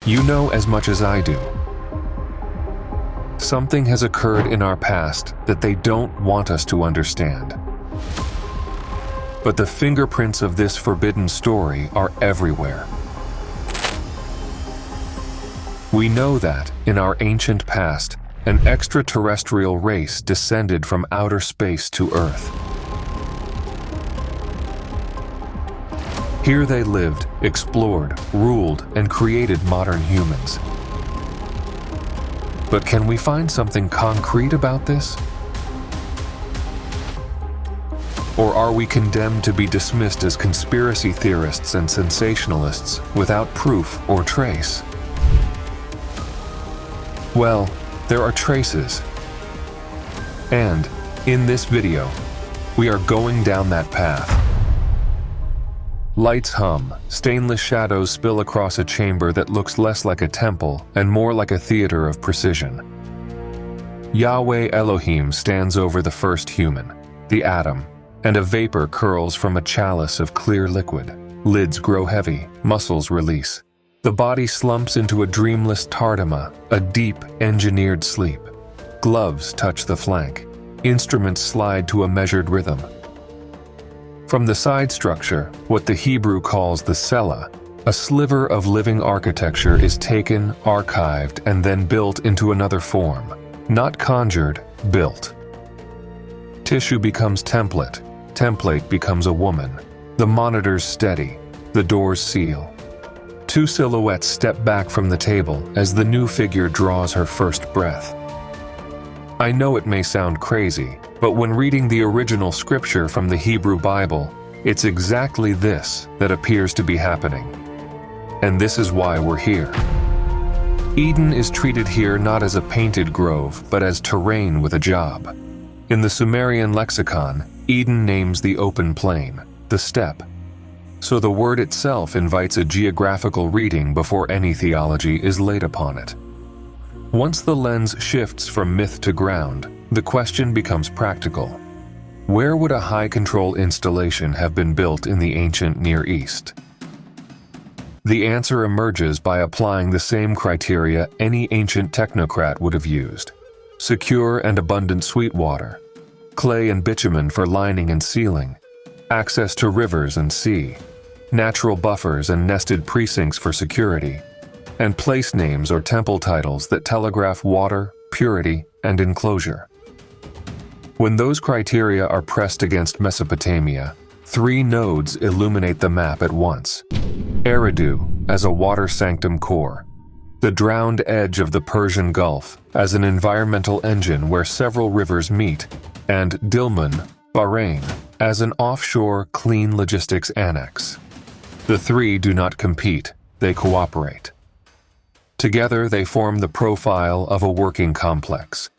You know as much as I do. Something has occurred in our past that they don't want us to understand. But the fingerprints of this forbidden story are everywhere. We know that, in our ancient past, an extraterrestrial race descended from outer space to Earth. Here they lived, explored, ruled, and created modern humans. But can we find something concrete about this? Or are we condemned to be dismissed as conspiracy theorists and sensationalists without proof or trace? Well, there are traces. And, in this video, we are going down that path. Lights hum, stainless shadows spill across a chamber that looks less like a temple and more like a theater of precision. Yahweh Elohim stands over the first human, the atom, and a vapor curls from a chalice of clear liquid. Lids grow heavy, muscles release. The body slumps into a dreamless tardama, a deep, engineered sleep. Gloves touch the flank. Instruments slide to a measured rhythm. From the side structure, what the Hebrew calls the cella, a sliver of living architecture is taken, archived, and then built into another form. Not conjured, built. Tissue becomes template. Template becomes a woman. The monitors steady. The doors seal. Two silhouettes step back from the table as the new figure draws her first breath. I know it may sound crazy, but when reading the original scripture from the Hebrew Bible, it's exactly this that appears to be happening. And this is why we're here. Eden is treated here not as a painted grove, but as terrain with a job. In the Sumerian lexicon, Eden names the open plain, the steppe. So the word itself invites a geographical reading before any theology is laid upon it. Once the lens shifts from myth to ground, the question becomes practical. Where would a high-control installation have been built in the ancient Near East? The answer emerges by applying the same criteria any ancient technocrat would have used. Secure and abundant sweet water, clay and bitumen for lining and sealing, access to rivers and sea, natural buffers and nested precincts for security, and place names or temple titles that telegraph water, purity, and enclosure. When those criteria are pressed against Mesopotamia, three nodes illuminate the map at once. Eridu as a water sanctum core, the drowned edge of the Persian Gulf as an environmental engine where several rivers meet, and Dilmun, Bahrain, as an offshore clean logistics annex. The three do not compete, they cooperate. Together they form the profile of a working complex.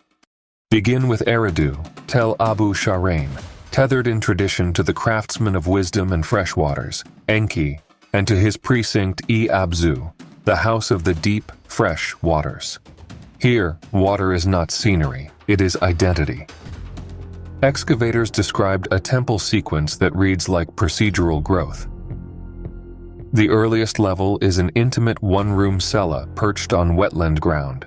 Begin with Eridu, Tel Abu Sharain, tethered in tradition to the craftsman of wisdom and freshwaters, Enki, and to his precinct é-abzu, the house of the deep, fresh waters. Here, water is not scenery, it is identity. Excavators described a temple sequence that reads like procedural growth. The earliest level is an intimate one-room cella perched on wetland ground.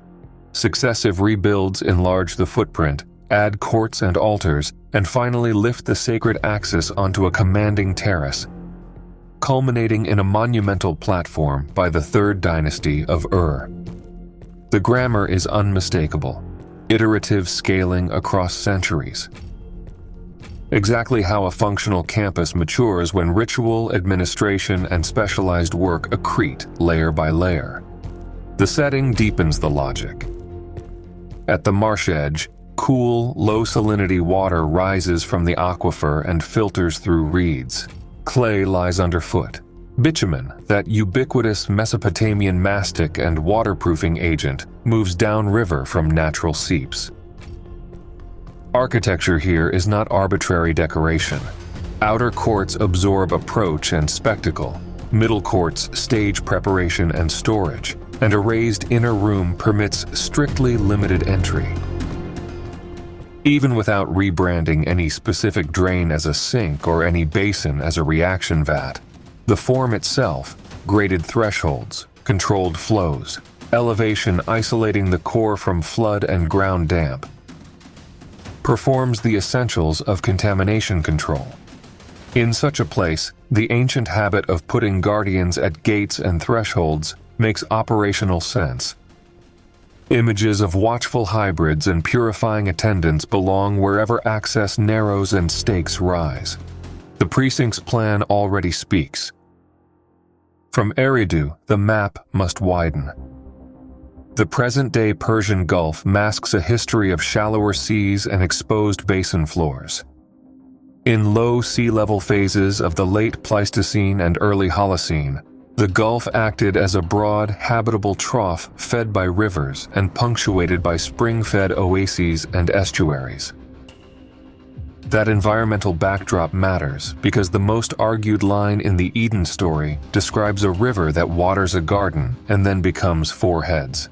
Successive rebuilds enlarge the footprint, add courts and altars, and finally lift the sacred axis onto a commanding terrace, culminating in a monumental platform by the third dynasty of Ur. The grammar is unmistakable, iterative scaling across centuries. Exactly how a functional campus matures when ritual, administration, and specialized work accrete layer by layer. The setting deepens the logic. At the marsh edge, cool, low-salinity water rises from the aquifer and filters through reeds. Clay lies underfoot. Bitumen, that ubiquitous Mesopotamian mastic and waterproofing agent, moves downriver from natural seeps. Architecture here is not arbitrary decoration. Outer courts absorb approach and spectacle. Middle courts stage preparation and storage, and a raised inner room permits strictly limited entry. Even without rebranding any specific drain as a sink or any basin as a reaction vat, the form itself, graded thresholds, controlled flows, elevation isolating the core from flood and ground damp. Performs the essentials of contamination control. In such a place, the ancient habit of putting guardians at gates and thresholds makes operational sense. Images of watchful hybrids and purifying attendants belong wherever access narrows and stakes rise. The precinct's plan already speaks. From Eridu, the map must widen. The present-day Persian Gulf masks a history of shallower seas and exposed basin floors. In low sea level phases of the late Pleistocene and early Holocene, the Gulf acted as a broad, habitable trough fed by rivers and punctuated by spring-fed oases and estuaries. That environmental backdrop matters because the most argued line in the Eden story describes a river that waters a garden and then becomes four heads.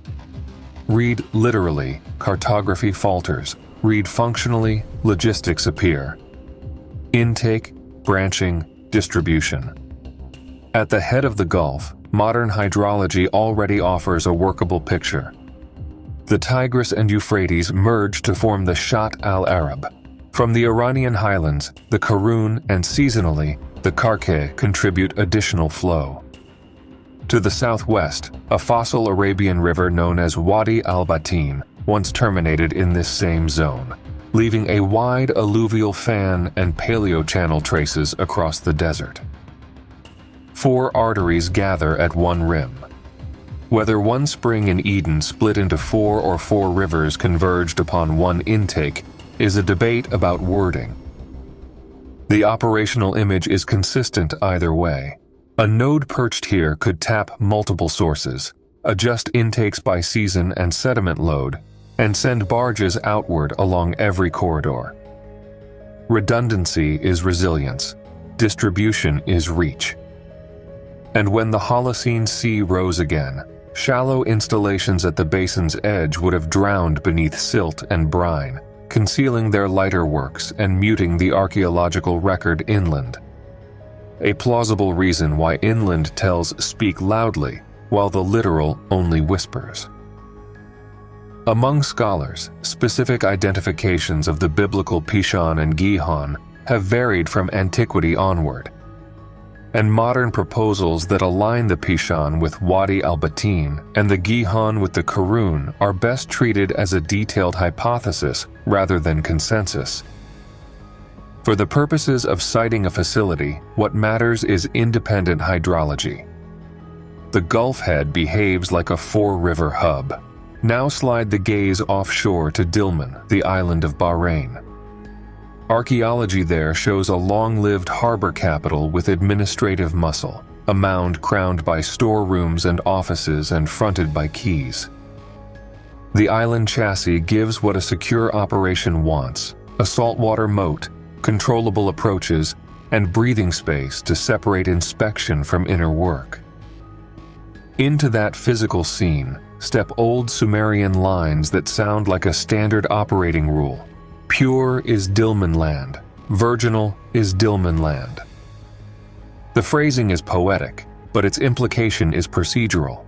Read literally, cartography falters. Read functionally, logistics appear. Intake, branching, distribution. At the head of the Gulf, modern hydrology already offers a workable picture. The Tigris and Euphrates merge to form the Shatt al-Arab. From the Iranian highlands, the Karun and seasonally, the Karkeh contribute additional flow. To the southwest, a fossil Arabian river known as Wadi al-Batin once terminated in this same zone, leaving a wide alluvial fan and paleochannel traces across the desert. Four arteries gather at one rim. Whether one spring in Eden split into four or four rivers converged upon one intake is a debate about wording. The operational image is consistent either way. A node perched here could tap multiple sources, adjust intakes by season and sediment load, and send barges outward along every corridor. Redundancy is resilience. Distribution is reach. And when the Holocene sea rose again, shallow installations at the basin's edge would have drowned beneath silt and brine, concealing their lighter works and muting the archaeological record inland. A plausible reason why inland tells speak loudly, while the literal only whispers. Among scholars, specific identifications of the biblical Pishon and Gihon have varied from antiquity onward, and modern proposals that align the Pishon with Wadi al-Batin and the Gihon with the Karun are best treated as a detailed hypothesis rather than consensus. For the purposes of citing a facility, what matters is independent hydrology. The Gulf head behaves like a four-river hub. Now slide the gaze offshore to Dilmun, the island of Bahrain. Archaeology there shows a long-lived harbor capital with administrative muscle, a mound crowned by storerooms and offices and fronted by quays. The island chassis gives what a secure operation wants: a saltwater moat, controllable approaches, and breathing space to separate inspection from inner work. Into that physical scene step old Sumerian lines that sound like a standard operating rule. Pure is Dilmun land, virginal is Dilmun land. The phrasing is poetic, but its implication is procedural.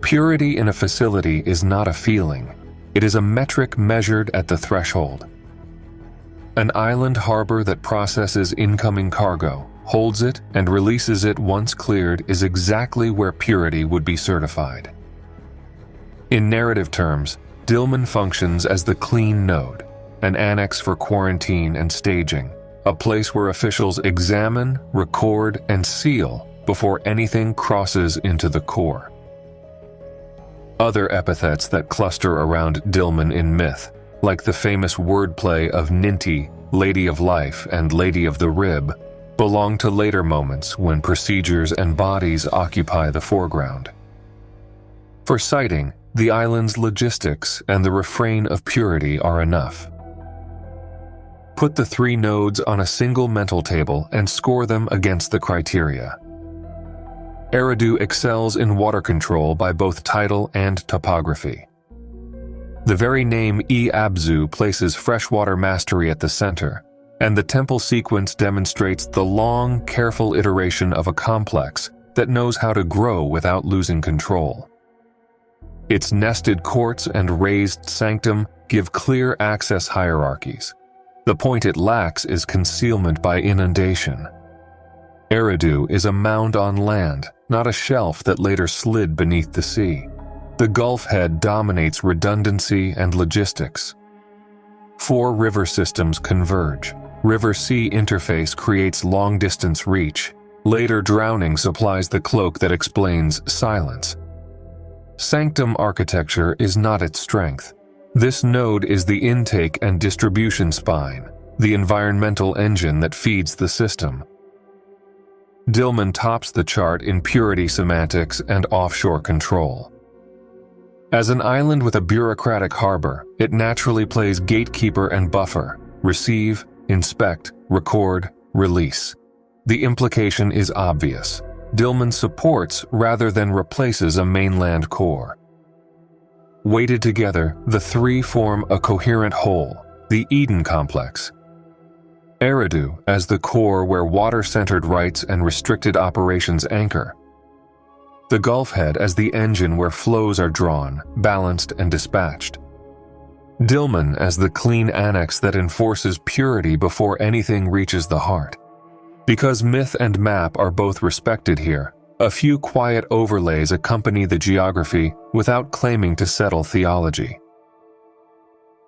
Purity in a facility is not a feeling, it is a metric measured at the threshold. An island harbor that processes incoming cargo, holds it, and releases it once cleared is exactly where purity would be certified. In narrative terms, Dilmun functions as the clean node, an annex for quarantine and staging, a place where officials examine, record, and seal before anything crosses into the core. Other epithets that cluster around Dilmun in myth, like the famous wordplay of Ninti, Lady of Life and Lady of the Rib, belong to later moments when procedures and bodies occupy the foreground. For citing, the island's logistics and the refrain of purity are enough. Put the three nodes on a single mental table and score them against the criteria. Eridu excels in water control by both title and topography. The very name é-abzu places freshwater mastery at the center, and the temple sequence demonstrates the long, careful iteration of a complex that knows how to grow without losing control. Its nested courts and raised sanctum give clear access hierarchies. The point it lacks is concealment by inundation. Eridu is a mound on land, not a shelf that later slid beneath the sea. The Gulf head dominates redundancy and logistics. 4 river systems converge. River-sea interface creates long-distance reach. Later drowning supplies the cloak that explains silence. Sanctum architecture is not its strength. This node is the intake and distribution spine, the environmental engine that feeds the system. Dilmun tops the chart in purity semantics and offshore control. As an island with a bureaucratic harbor, it naturally plays gatekeeper and buffer: receive, inspect, record, release. The implication is obvious. Dilmun supports rather than replaces a mainland core. Weighted together, the 3 form a coherent whole, the Edin complex. Eridu as the core where water-centered rights and restricted operations anchor. The Gulf head as the engine where flows are drawn, balanced, and dispatched. Dilmun as the clean annex that enforces purity before anything reaches the heart. Because myth and map are both respected here, a few quiet overlays accompany the geography without claiming to settle theology.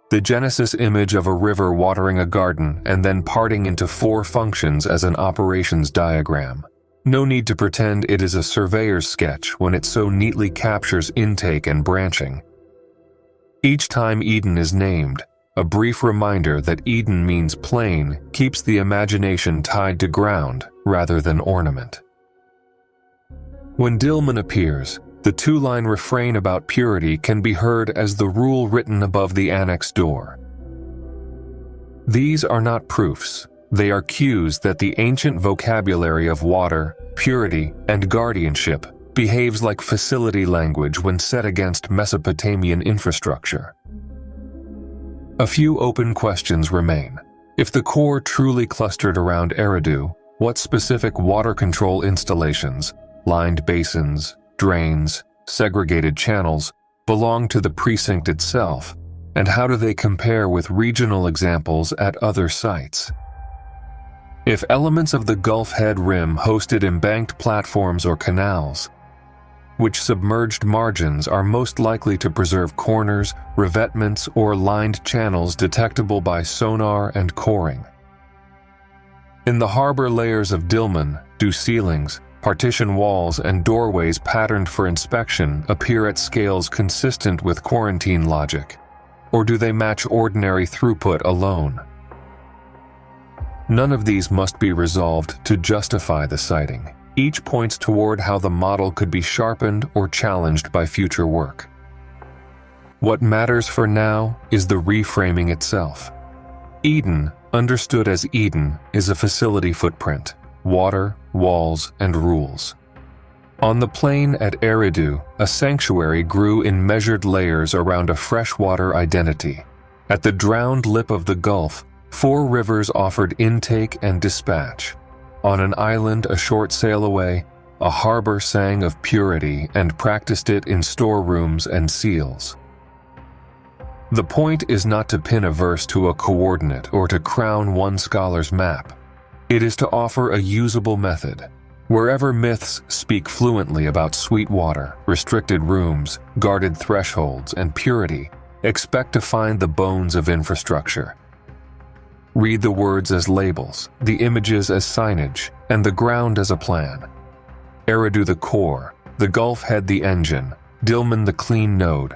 The Genesis image of a river watering a garden and then parting into 4 functions as an operations diagram. No need to pretend it is a surveyor's sketch when it so neatly captures intake and branching. Each time Eden is named, a brief reminder that Eden means plain keeps the imagination tied to ground rather than ornament. When Dilmun appears, the 2-line refrain about purity can be heard as the rule written above the annex door. These are not proofs. They are cues that the ancient vocabulary of water, purity, and guardianship behaves like facility language when set against Mesopotamian infrastructure. A few open questions remain. If the core truly clustered around Eridu, what specific water control installations, lined basins, drains, segregated channels, belong to the precinct itself, and how do they compare with regional examples at other sites? If elements of the Gulf head rim hosted embanked platforms or canals, which submerged margins are most likely to preserve corners, revetments, or lined channels detectable by sonar and coring? In the harbor layers of Dilmun, do ceilings, partition walls, and doorways patterned for inspection appear at scales consistent with quarantine logic, or do they match ordinary throughput alone? None of these must be resolved to justify the siting. Each points toward how the model could be sharpened or challenged by future work. What matters for now is the reframing itself. Eden, understood as Eden, is a facility footprint: water, walls, and rules. On the plain at Eridu, a sanctuary grew in measured layers around a freshwater identity. At the drowned lip of the Gulf, 4 rivers offered intake and dispatch. On an island a short sail away, a harbor sang of purity and practiced it in storerooms and seals. The point is not to pin a verse to a coordinate or to crown one scholar's map. It is to offer a usable method. Wherever myths speak fluently about sweet water, restricted rooms, guarded thresholds, and purity, expect to find the bones of infrastructure. Read the words as labels, the images as signage, and the ground as a plan. Eridu the core, the Gulf head the engine, Dilmun the clean node.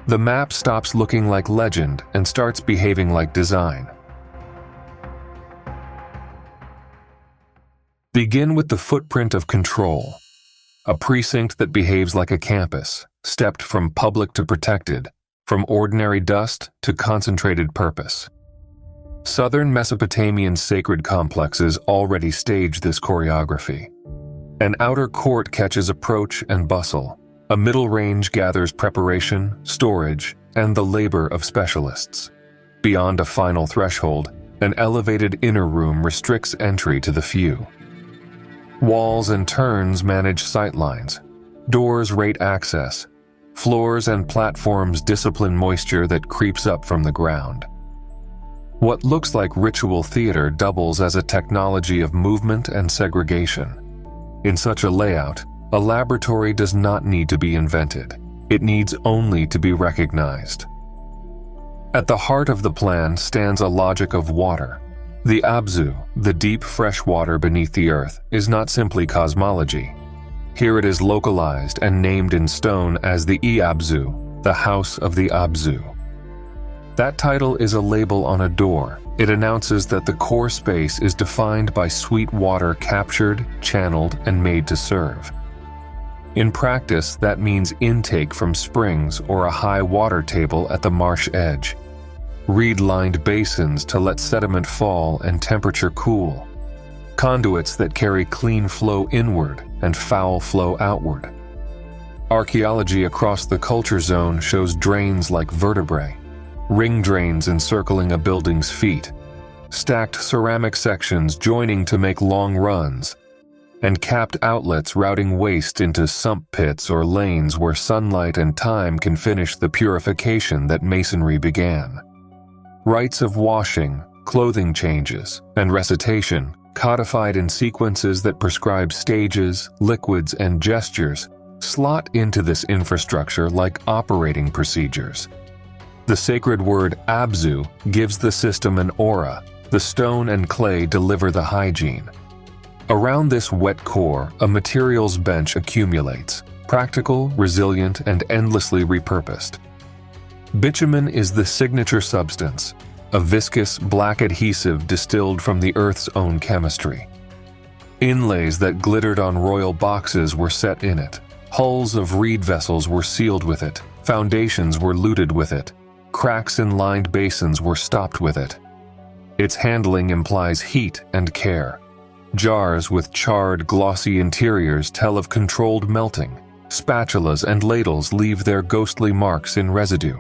The map stops looking like legend and starts behaving like design. Begin with the footprint of control. A precinct that behaves like a campus, stepped from public to protected, from ordinary dust to concentrated purpose. Southern Mesopotamian sacred complexes already stage this choreography. An outer court catches approach and bustle. A middle range gathers preparation, storage, and the labor of specialists. Beyond a final threshold, an elevated inner room restricts entry to the few. Walls and turns manage sightlines. Doors rate access. Floors and platforms discipline moisture that creeps up from the ground. What looks like ritual theater doubles as a technology of movement and segregation. In such a layout, a laboratory does not need to be invented. It needs only to be recognized. At the heart of the plan stands a logic of water. The é-abzu, the deep fresh water beneath the earth, is not simply cosmology. Here it is localized and named in stone as the é-abzu, the house of the é-abzu. That title is a label on a door. It announces that the core space is defined by sweet water captured, channeled, and made to serve. In practice, that means intake from springs or a high water table at the marsh edge. Reed-lined basins to let sediment fall and temperature cool. Conduits that carry clean flow inward and foul flow outward. Archaeology across the culture zone shows drains like vertebrae, ring drains encircling a building's feet, stacked ceramic sections joining to make long runs, and capped outlets routing waste into sump pits or lanes where sunlight and time can finish the purification that masonry began. Rites of washing, clothing changes, and recitation, codified in sequences that prescribe stages, liquids, and gestures, slot into this infrastructure like operating procedures. The sacred word é-abzu gives the system an aura. The stone and clay deliver the hygiene. Around this wet core, a materials bench accumulates, practical, resilient, and endlessly repurposed. Bitumen is the signature substance, a viscous, black adhesive distilled from the Earth's own chemistry. Inlays that glittered on royal boxes were set in it. Hulls of reed vessels were sealed with it. Foundations were luted with it. Cracks in lined basins were stopped with it. Its handling implies heat and care. Jars with charred, glossy interiors tell of controlled melting. Spatulas and ladles leave their ghostly marks in residue.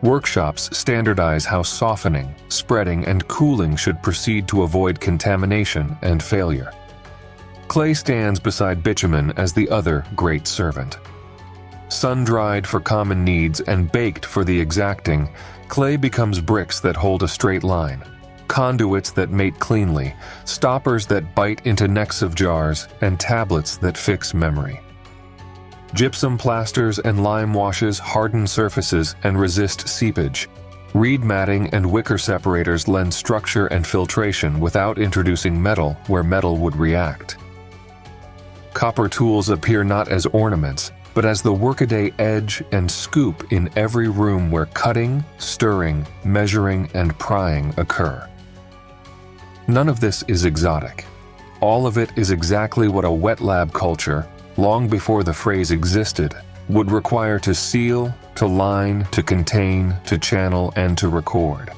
Workshops standardize how softening, spreading, and cooling should proceed to avoid contamination and failure. Clay stands beside bitumen as the other great servant. Sun-dried for common needs and baked for the exacting, clay becomes bricks that hold a straight line, conduits that mate cleanly, stoppers that bite into necks of jars, and tablets that fix memory. Gypsum plasters and lime washes harden surfaces and resist seepage. Reed matting and wicker separators lend structure and filtration without introducing metal where metal would react. Copper tools appear not as ornaments, but as the workaday edge and scoop in every room where cutting, stirring, measuring, and prying occur. None of this is exotic. All of it is exactly what a wet lab culture, long before the phrase existed, would require to seal, to line, to contain, to channel, and to record.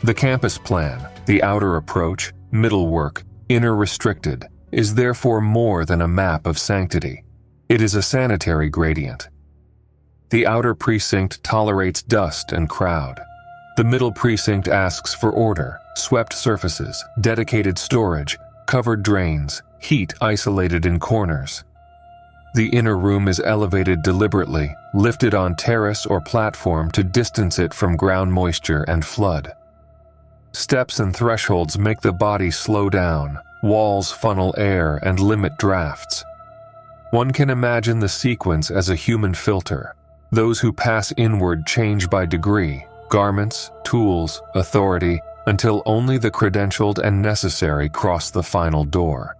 The campus plan, the outer approach, middle work, inner restricted, is therefore more than a map of sanctity. It is a sanitary gradient. The outer precinct tolerates dust and crowd. The middle precinct asks for order, swept surfaces, dedicated storage, covered drains, heat isolated in corners. The inner room is elevated deliberately, lifted on terrace or platform to distance it from ground moisture and flood. Steps and thresholds make the body slow down, walls funnel air and limit drafts. One can imagine the sequence as a human filter. Those who pass inward change by degree, garments, tools, authority, until only the credentialed and necessary cross the final door.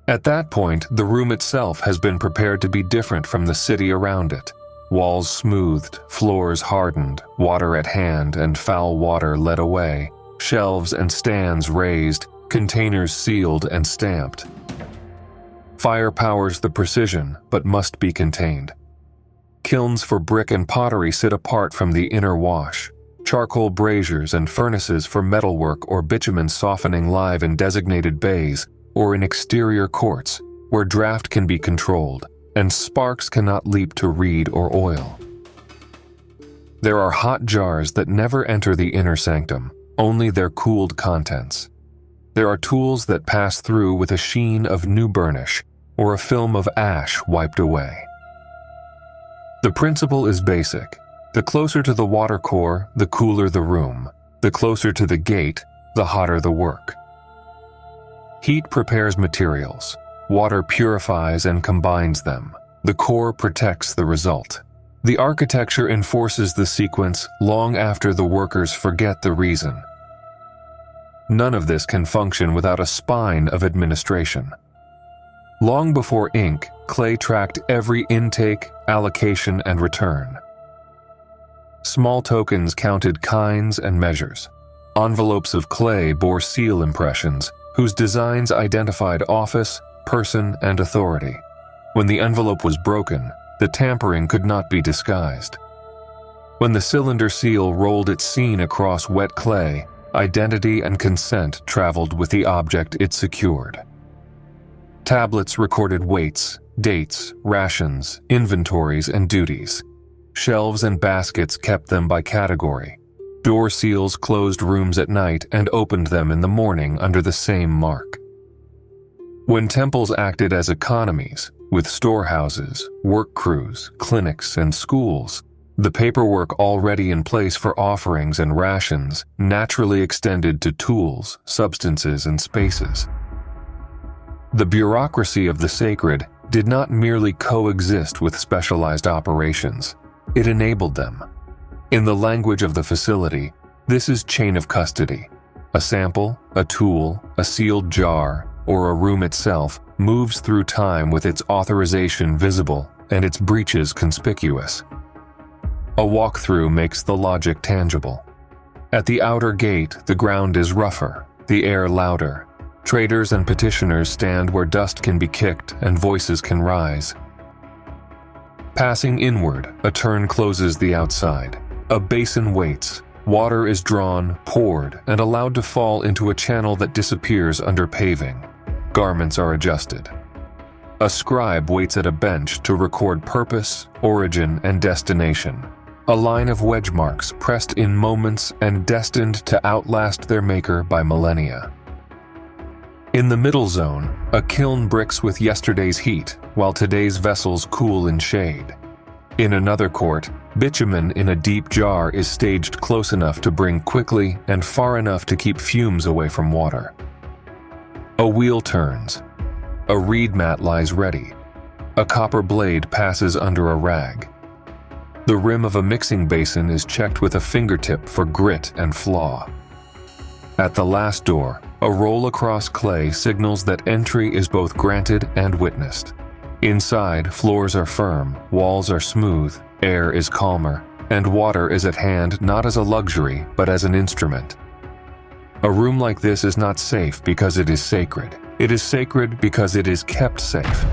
At that point, the room itself has been prepared to be different from the city around it. Walls smoothed, floors hardened, water at hand and foul water led away, shelves and stands raised, containers sealed and stamped. Fire powers the precision, but must be contained. Kilns for brick and pottery sit apart from the inner wash. Charcoal braziers and furnaces for metalwork or bitumen softening live in designated bays or in exterior courts where draft can be controlled and sparks cannot leap to reed or oil. There are hot jars that never enter the inner sanctum, only their cooled contents. There are tools that pass through with a sheen of new burnish or a film of ash wiped away. The principle is basic. The closer to the water core, the cooler the room. The closer to the gate, the hotter the work. Heat prepares materials. Water purifies and combines them. The core protects the result. The architecture enforces the sequence long after the workers forget the reason. None of this can function without a spine of administration. Long before ink, clay tracked every intake, allocation, and return. Small tokens counted kinds and measures. Envelopes of clay bore seal impressions, whose designs identified office, person, and authority. When the envelope was broken, the tampering could not be disguised. When the cylinder seal rolled its scene across wet clay, identity and consent traveled with the object it secured. Tablets recorded weights, dates, rations, inventories, and duties. Shelves and baskets kept them by category. Door seals closed rooms at night and opened them in the morning under the same mark. When temples acted as economies, with storehouses, work crews, clinics, and schools, the paperwork already in place for offerings and rations naturally extended to tools, substances, and spaces. The bureaucracy of the sacred did not merely coexist with specialized operations, it enabled them. In the language of the facility, this is chain of custody. A sample, a tool, a sealed jar, or a room itself moves through time with its authorization visible and its breaches conspicuous. A walkthrough makes the logic tangible. At the outer gate, the ground is rougher, the air louder. Traders and petitioners stand where dust can be kicked and voices can rise. Passing inward, a turn closes the outside. A basin waits. Water is drawn, poured, and allowed to fall into a channel that disappears under paving. Garments are adjusted. A scribe waits at a bench to record purpose, origin, and destination. A line of wedge marks pressed in moments and destined to outlast their maker by millennia. In the middle zone, a kiln bricks with yesterday's heat, while today's vessels cool in shade. In another court, bitumen in a deep jar is staged close enough to bring quickly and far enough to keep fumes away from water. A wheel turns. A reed mat lies ready. A copper blade passes under a rag. The rim of a mixing basin is checked with a fingertip for grit and flaw. At the last door, a roll across clay signals that entry is both granted and witnessed. Inside, floors are firm, walls are smooth, air is calmer, and water is at hand not as a luxury, but as an instrument. A room like this is not safe because it is sacred. It is sacred because it is kept safe.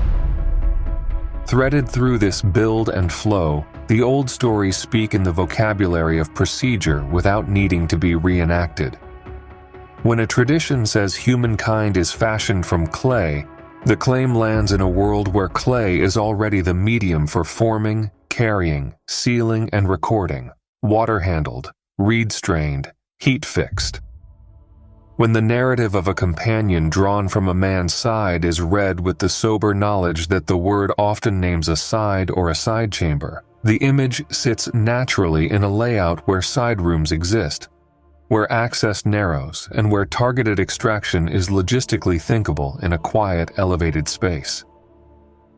Threaded through this build and flow, the old stories speak in the vocabulary of procedure without needing to be reenacted. When a tradition says humankind is fashioned from clay, the claim lands in a world where clay is already the medium for forming, carrying, sealing, and recording, water-handled, reed-strained, heat-fixed. When the narrative of a companion drawn from a man's side is read with the sober knowledge that the word often names a side or a side chamber, the image sits naturally in a layout where side rooms exist, where access narrows and where targeted extraction is logistically thinkable in a quiet, elevated space.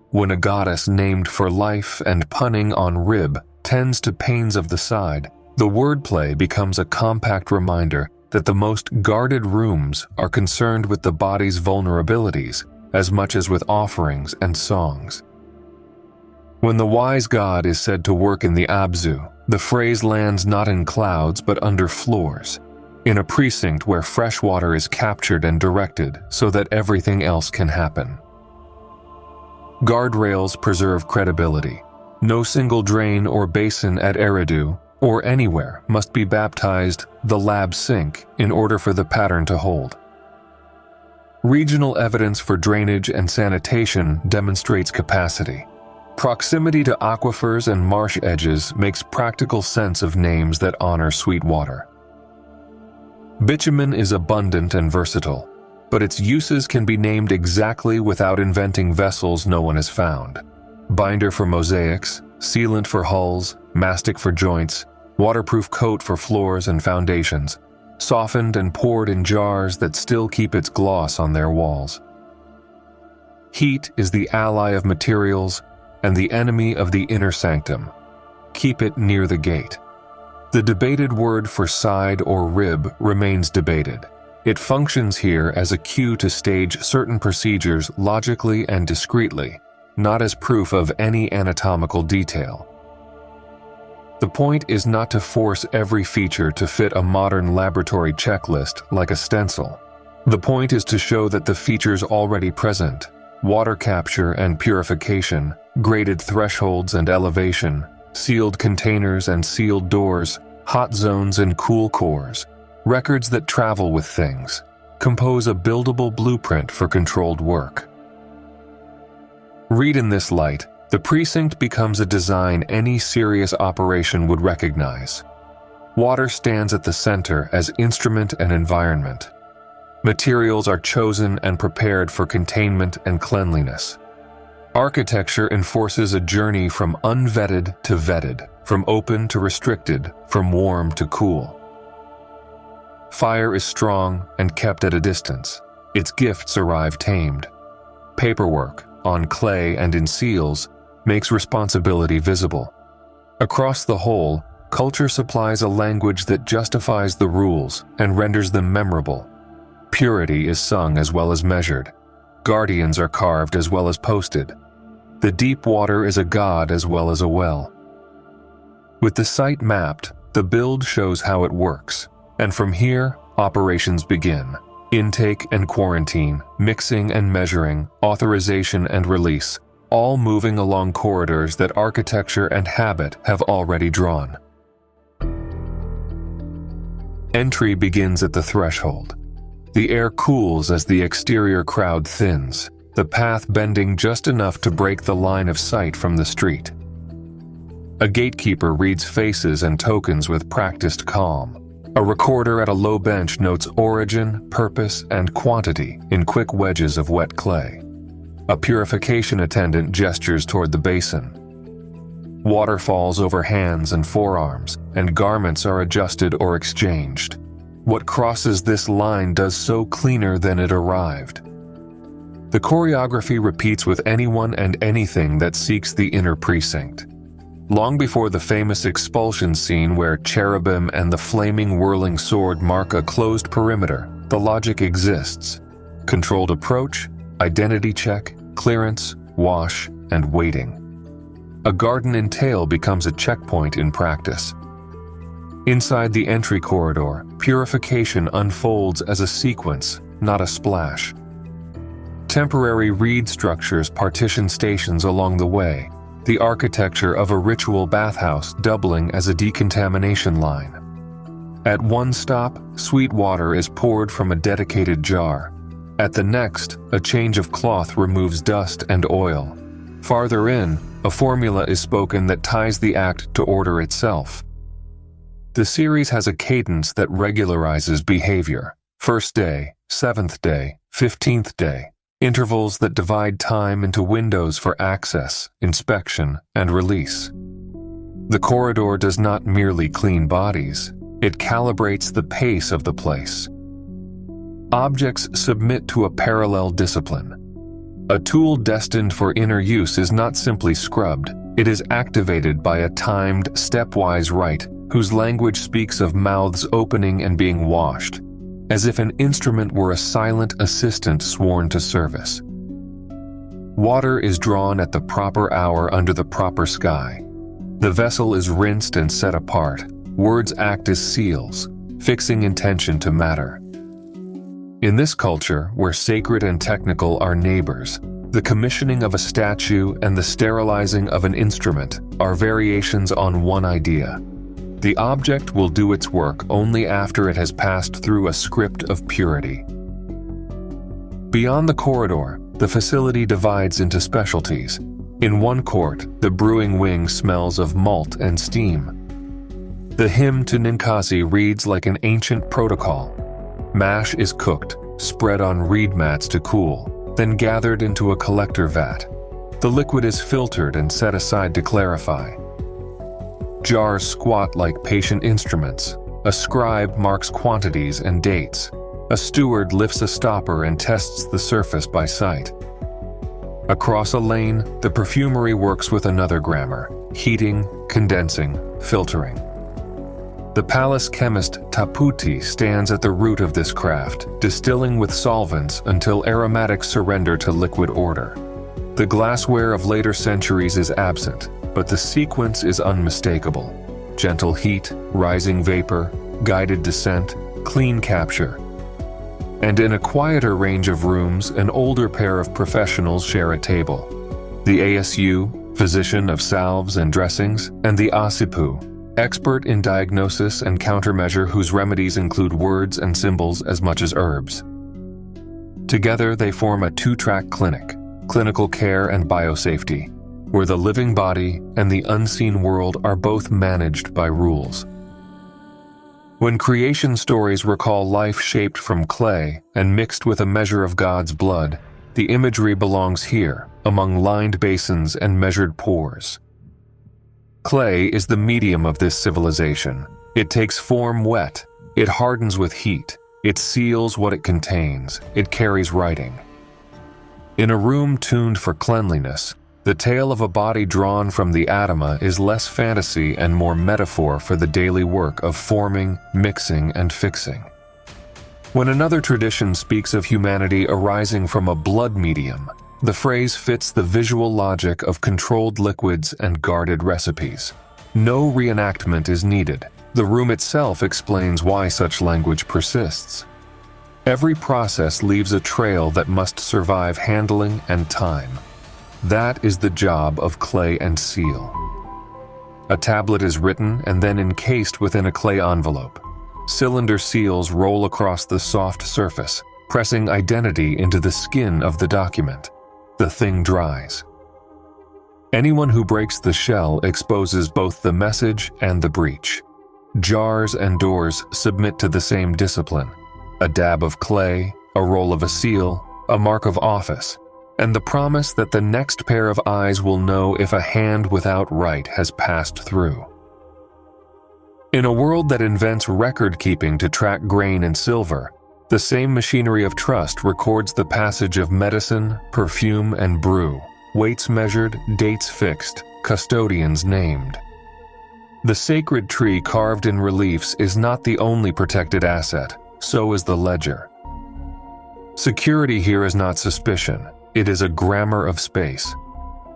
When a goddess named for life and punning on rib tends to pains of the side, the wordplay becomes a compact reminder that the most guarded rooms are concerned with the body's vulnerabilities as much as with offerings and songs. When the wise god is said to work in the é-abzu, the phrase lands not in clouds but under floors, in a precinct where fresh water is captured and directed so that everything else can happen. Guardrails preserve credibility. No single drain or basin at Eridu or anywhere must be baptized the lab sink in order for the pattern to hold. Regional evidence for drainage and sanitation demonstrates capacity. Proximity to aquifers and marsh edges makes practical sense of names that honor sweet water. Bitumen is abundant and versatile. but its uses can be named exactly without inventing vessels no one has found. Binder for mosaics, sealant for hulls, mastic for joints, waterproof coat for floors and foundations, softened and poured in jars that still keep its gloss on their walls. Heat is the ally of materials and the enemy of the inner sanctum. Keep it near the gate. The debated word for side or rib remains debated. It functions here as a cue to stage certain procedures logically and discreetly, not as proof of any anatomical detail. The point is not to force every feature to fit a modern laboratory checklist like a stencil. The point is to show that the features already present, water capture and purification, graded thresholds and elevation, sealed containers and sealed doors, hot zones and cool cores, records that travel with things, compose a buildable blueprint for controlled work. Read in this light, the precinct becomes a design any serious operation would recognize. Water stands at the center as instrument and environment. Materials are chosen and prepared for containment and cleanliness. Architecture enforces a journey from unvetted to vetted, from open to restricted, from warm to cool. Fire is strong and kept at a distance. Its gifts arrive tamed. Paperwork, on clay and in seals, makes responsibility visible. Across the whole, culture supplies a language that justifies the rules and renders them memorable. Purity is sung as well as measured. Guardians are carved as well as posted. The deep water is a god as well as a well. With the site mapped, the build shows how it works, and from here, operations begin. Intake and quarantine, mixing and measuring, authorization and release, all moving along corridors that architecture and habit have already drawn. Entry begins at the threshold. The air cools as the exterior crowd thins, the path bending just enough to break the line of sight from the street. A gatekeeper reads faces and tokens with practiced calm. A recorder at a low bench notes origin, purpose, and quantity in quick wedges of wet clay. A purification attendant gestures toward the basin. Water falls over hands and forearms, and garments are adjusted or exchanged. What crosses this line does so cleaner than it arrived. The choreography repeats with anyone and anything that seeks the inner precinct. Long before the famous expulsion scene where cherubim and the flaming whirling sword mark a closed perimeter, the logic exists. Controlled approach, identity check, clearance, wash, and waiting. A garden entail becomes a checkpoint in practice. Inside the entry corridor, purification unfolds as a sequence, not a splash. Temporary reed structures partition stations along the way, the architecture of a ritual bathhouse doubling as a decontamination line. At one stop, sweet water is poured from a dedicated jar. At the next, a change of cloth removes dust and oil. Farther in, a formula is spoken that ties the act to order itself. The series has a cadence that regularizes behavior. First day, 7th day, 15th day. Intervals that divide time into windows for access, inspection, and release. The corridor does not merely clean bodies, it calibrates the pace of the place. Objects submit to a parallel discipline. A tool destined for inner use is not simply scrubbed, it is activated by a timed, stepwise rite whose language speaks of mouths opening and being washed, as if an instrument were a silent assistant sworn to service. Water is drawn at the proper hour under the proper sky. The vessel is rinsed and set apart. Words act as seals, fixing intention to matter. In this culture, where sacred and technical are neighbors, the commissioning of a statue and the sterilizing of an instrument are variations on one idea. The object will do its work only after it has passed through a script of purity. Beyond the corridor, the facility divides into specialties. In one court, the brewing wing smells of malt and steam. The hymn to Ninkasi reads like an ancient protocol. Mash is cooked, spread on reed mats to cool, then gathered into a collector vat. The liquid is filtered and set aside to clarify. Jars squat like patient instruments. A scribe marks quantities and dates. A steward lifts a stopper and tests the surface by sight. Across a lane, the perfumery works with another grammar: heating, condensing, filtering. The palace chemist Taputi stands at the root of this craft, distilling with solvents until aromatics surrender to liquid order. The glassware of later centuries is absent, but the sequence is unmistakable. Gentle heat, rising vapor, guided descent, clean capture. And in a quieter range of rooms, an older pair of professionals share a table. The ASU, physician of salves and dressings, and the Asipu, expert in diagnosis and countermeasure whose remedies include words and symbols as much as herbs. Together they form a two-track clinic, clinical care and biosafety, where the living body and the unseen world are both managed by rules. When creation stories recall life shaped from clay and mixed with a measure of God's blood, the imagery belongs here, among lined basins and measured pores. Clay is the medium of this civilization. It takes form wet, it hardens with heat, it seals what it contains, it carries writing. In a room tuned for cleanliness, the tale of a body drawn from the Adama is less fantasy and more metaphor for the daily work of forming, mixing, and fixing. When another tradition speaks of humanity arising from a blood medium, the phrase fits the visual logic of controlled liquids and guarded recipes. No reenactment is needed. The room itself explains why such language persists. Every process leaves a trail that must survive handling and time. That is the job of clay and seal. A tablet is written and then encased within a clay envelope. Cylinder seals roll across the soft surface, pressing identity into the skin of the document. The thing dries. Anyone who breaks the shell exposes both the message and the breach. Jars and doors submit to the same discipline: a dab of clay, a roll of a seal, a mark of office, and the promise that the next pair of eyes will know if a hand without right has passed through. In a world that invents record-keeping to track grain and silver, the same machinery of trust records the passage of medicine, perfume, and brew, weights measured, dates fixed, custodians named. The sacred tree carved in reliefs is not the only protected asset, so is the ledger. Security here is not suspicion, it is a grammar of space.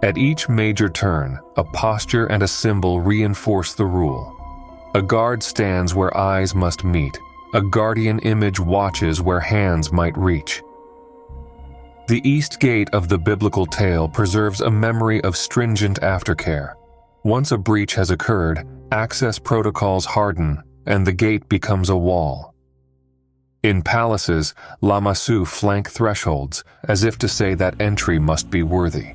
At each major turn, a posture and a symbol reinforce the rule. A guard stands where eyes must meet. A guardian image watches where hands might reach. The east gate of the biblical tale preserves a memory of stringent aftercare. Once a breach has occurred, access protocols harden, and the gate becomes a wall. In palaces, lamassu flank thresholds, as if to say that entry must be worthy.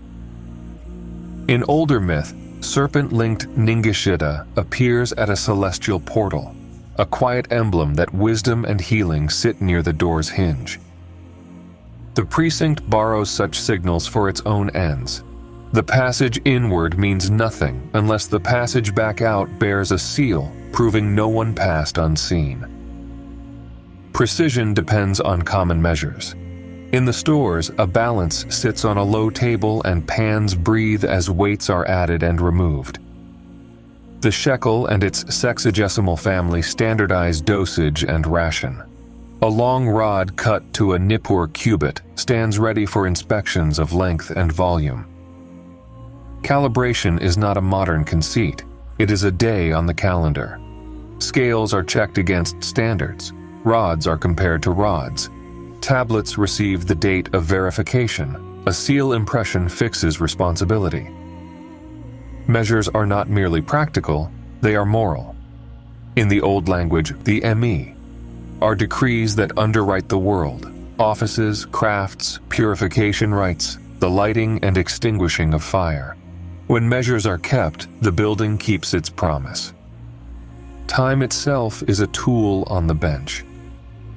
In older myth, serpent-linked Ningishida appears at a celestial portal, a quiet emblem that wisdom and healing sit near the door's hinge. The precinct borrows such signals for its own ends. The passage inward means nothing unless the passage back out bears a seal, proving no one passed unseen. Precision depends on common measures. In the stores, a balance sits on a low table and pans breathe as weights are added and removed. The shekel and its sexagesimal family standardize dosage and ration. A long rod cut to a nippur cubit stands ready for inspections of length and volume. Calibration is not a modern conceit. It is a day on the calendar. Scales are checked against standards. Rods are compared to rods. Tablets receive the date of verification. A seal impression fixes responsibility. Measures are not merely practical, they are moral. In the old language, the emi are decrees that underwrite the world, offices, crafts, purification rites, the lighting and extinguishing of fire. When measures are kept, the building keeps its promise. Time itself is a tool on the bench.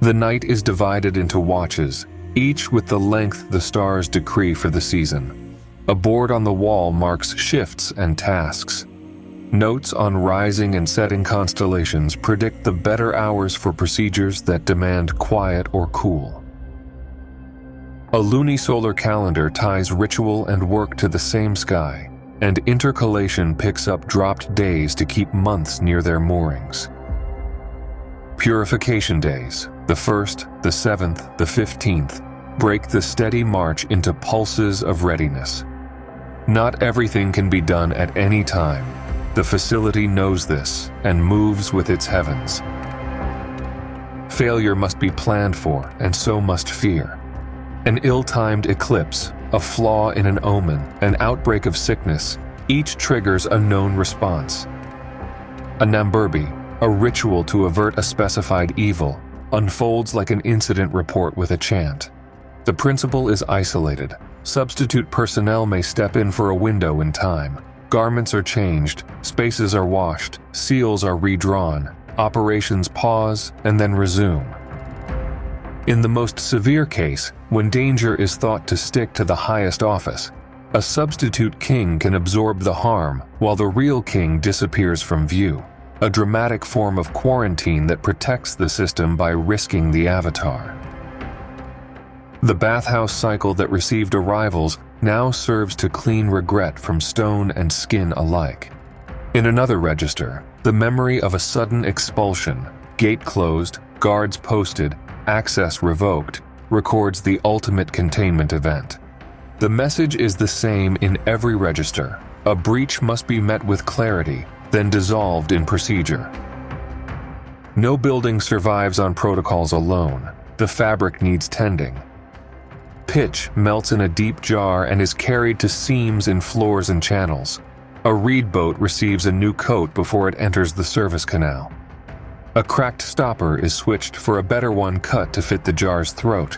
The night is divided into watches, each with the length the stars decree for the season. A board on the wall marks shifts and tasks. Notes on rising and setting constellations predict the better hours for procedures that demand quiet or cool. A lunisolar calendar ties ritual and work to the same sky, and intercalation picks up dropped days to keep months near their moorings. Purification days, the 1st, the 7th, the 15th, break the steady march into pulses of readiness. Not everything can be done at any time. The facility knows this and moves with its heavens. Failure must be planned for, and so must fear. An ill-timed eclipse, a flaw in an omen, an outbreak of sickness, each triggers a known response. A Namburbi, a ritual to avert a specified evil, unfolds like an incident report with a chant. The principle is isolated. Substitute personnel may step in for a window in time. Garments are changed, spaces are washed, seals are redrawn, operations pause and then resume. In the most severe case, when danger is thought to stick to the highest office, a substitute king can absorb the harm while the real king disappears from view, a dramatic form of quarantine that protects the system by risking the avatar. The bathhouse cycle that received arrivals now serves to clean regret from stone and skin alike. In another register, the memory of a sudden expulsion, gate closed, guards posted, access revoked, records the ultimate containment event. The message is the same in every register. A breach must be met with clarity, then dissolved in procedure. No building survives on protocols alone. The fabric needs tending. Pitch melts in a deep jar and is carried to seams in floors and channels. A reed boat receives a new coat before it enters the service canal. A cracked stopper is switched for a better one cut to fit the jar's throat.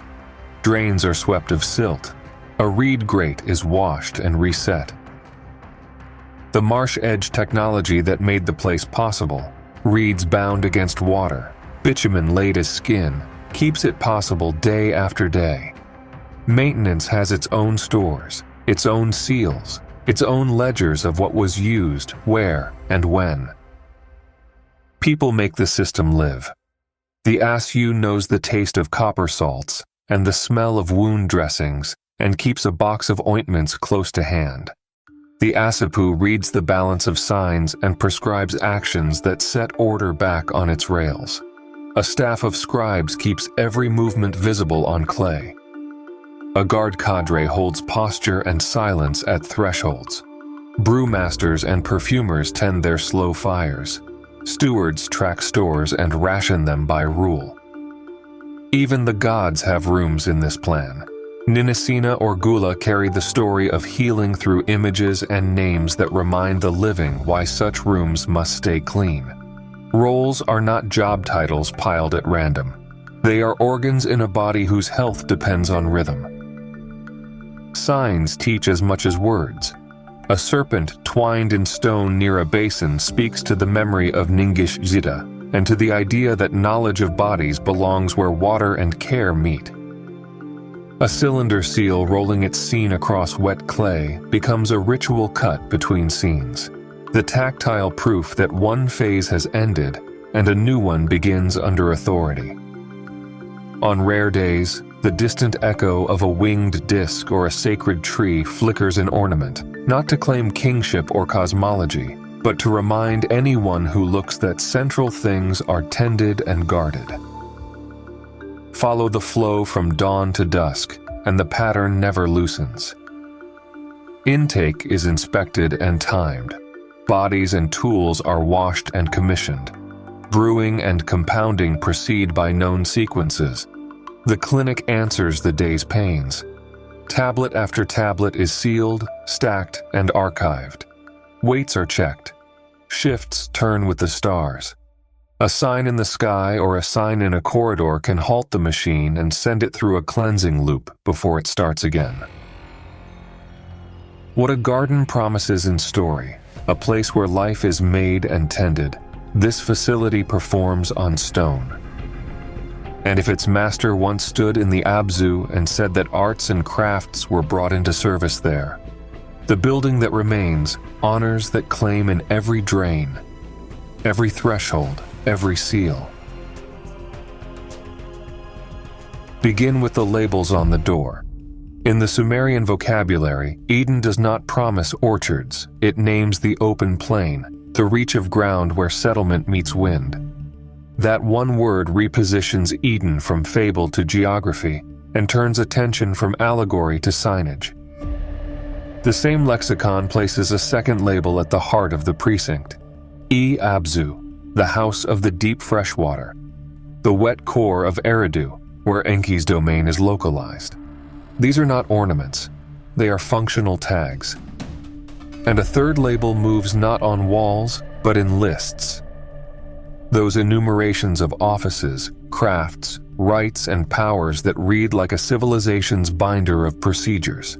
Drains are swept of silt. A reed grate is washed and reset. The marsh edge technology that made the place possible, reeds bound against water, bitumen laid as skin, keeps it possible day after day. Maintenance has its own stores, its own seals, its own ledgers of what was used, where, and when. People make the system live. The Asu knows the taste of copper salts and the smell of wound dressings and keeps a box of ointments close to hand. The Asipu reads the balance of signs and prescribes actions that set order back on its rails. A staff of scribes keeps every movement visible on clay. A guard cadre holds posture and silence at thresholds. Brewmasters and perfumers tend their slow fires. Stewards track stores and ration them by rule. Even the gods have rooms in this plan. Ninisina or Gula carry the story of healing through images and names that remind the living why such rooms must stay clean. Roles are not job titles piled at random. They are organs in a body whose health depends on rhythm. Signs teach as much as words. A serpent twined in stone near a basin speaks to the memory of Ningish Zita and to the idea that knowledge of bodies belongs where water and care meet. A cylinder seal rolling its scene across wet clay becomes a ritual cut between scenes, the tactile proof that one phase has ended and a new one begins under authority. On rare days, the distant echo of a winged disc or a sacred tree flickers in ornament, not to claim kingship or cosmology, but to remind anyone who looks that central things are tended and guarded. Follow the flow from dawn to dusk, and the pattern never loosens. Intake is inspected and timed. Bodies and tools are washed and commissioned. Brewing and compounding proceed by known sequences. The clinic answers the day's pains. Tablet after tablet is sealed, stacked, and archived. Weights are checked. Shifts turn with the stars. A sign in the sky or a sign in a corridor can halt the machine and send it through a cleansing loop before it starts again. What a garden promises in story, a place where life is made and tended, this facility performs on stone. And if its master once stood in the é-abzu and said that arts and crafts were brought into service there, the building that remains honors that claim in every drain, every threshold, every seal. Begin with the labels on the door. In the Sumerian vocabulary, Eden does not promise orchards, it names the open plain, the reach of ground where settlement meets wind. That one word repositions Eden from fable to geography and turns attention from allegory to signage. The same lexicon places a second label at the heart of the precinct: é-abzu, the house of the deep freshwater, the wet core of Eridu, where Enki's domain is localized. These are not ornaments, they are functional tags. And a third label moves not on walls, but in lists. Those enumerations of offices, crafts, rights, and powers that read like a civilization's binder of procedures.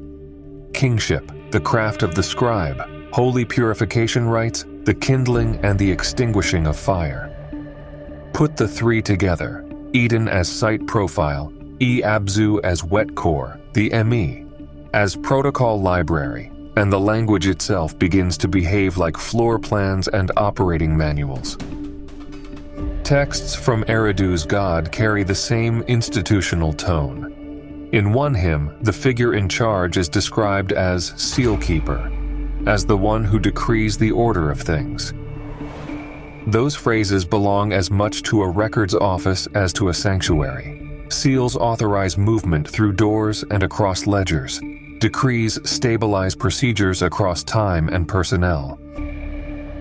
Kingship, the craft of the scribe, holy purification rites, the kindling and the extinguishing of fire. Put the three together, Eden as site profile, é-abzu as wet core, the ME as protocol library, and the language itself begins to behave like floor plans and operating manuals. Texts from Eridu's god carry the same institutional tone. In one hymn, the figure in charge is described as seal keeper, as the one who decrees the order of things. Those phrases belong as much to a records office as to a sanctuary. Seals authorize movement through doors and across ledgers. Decrees stabilize procedures across time and personnel.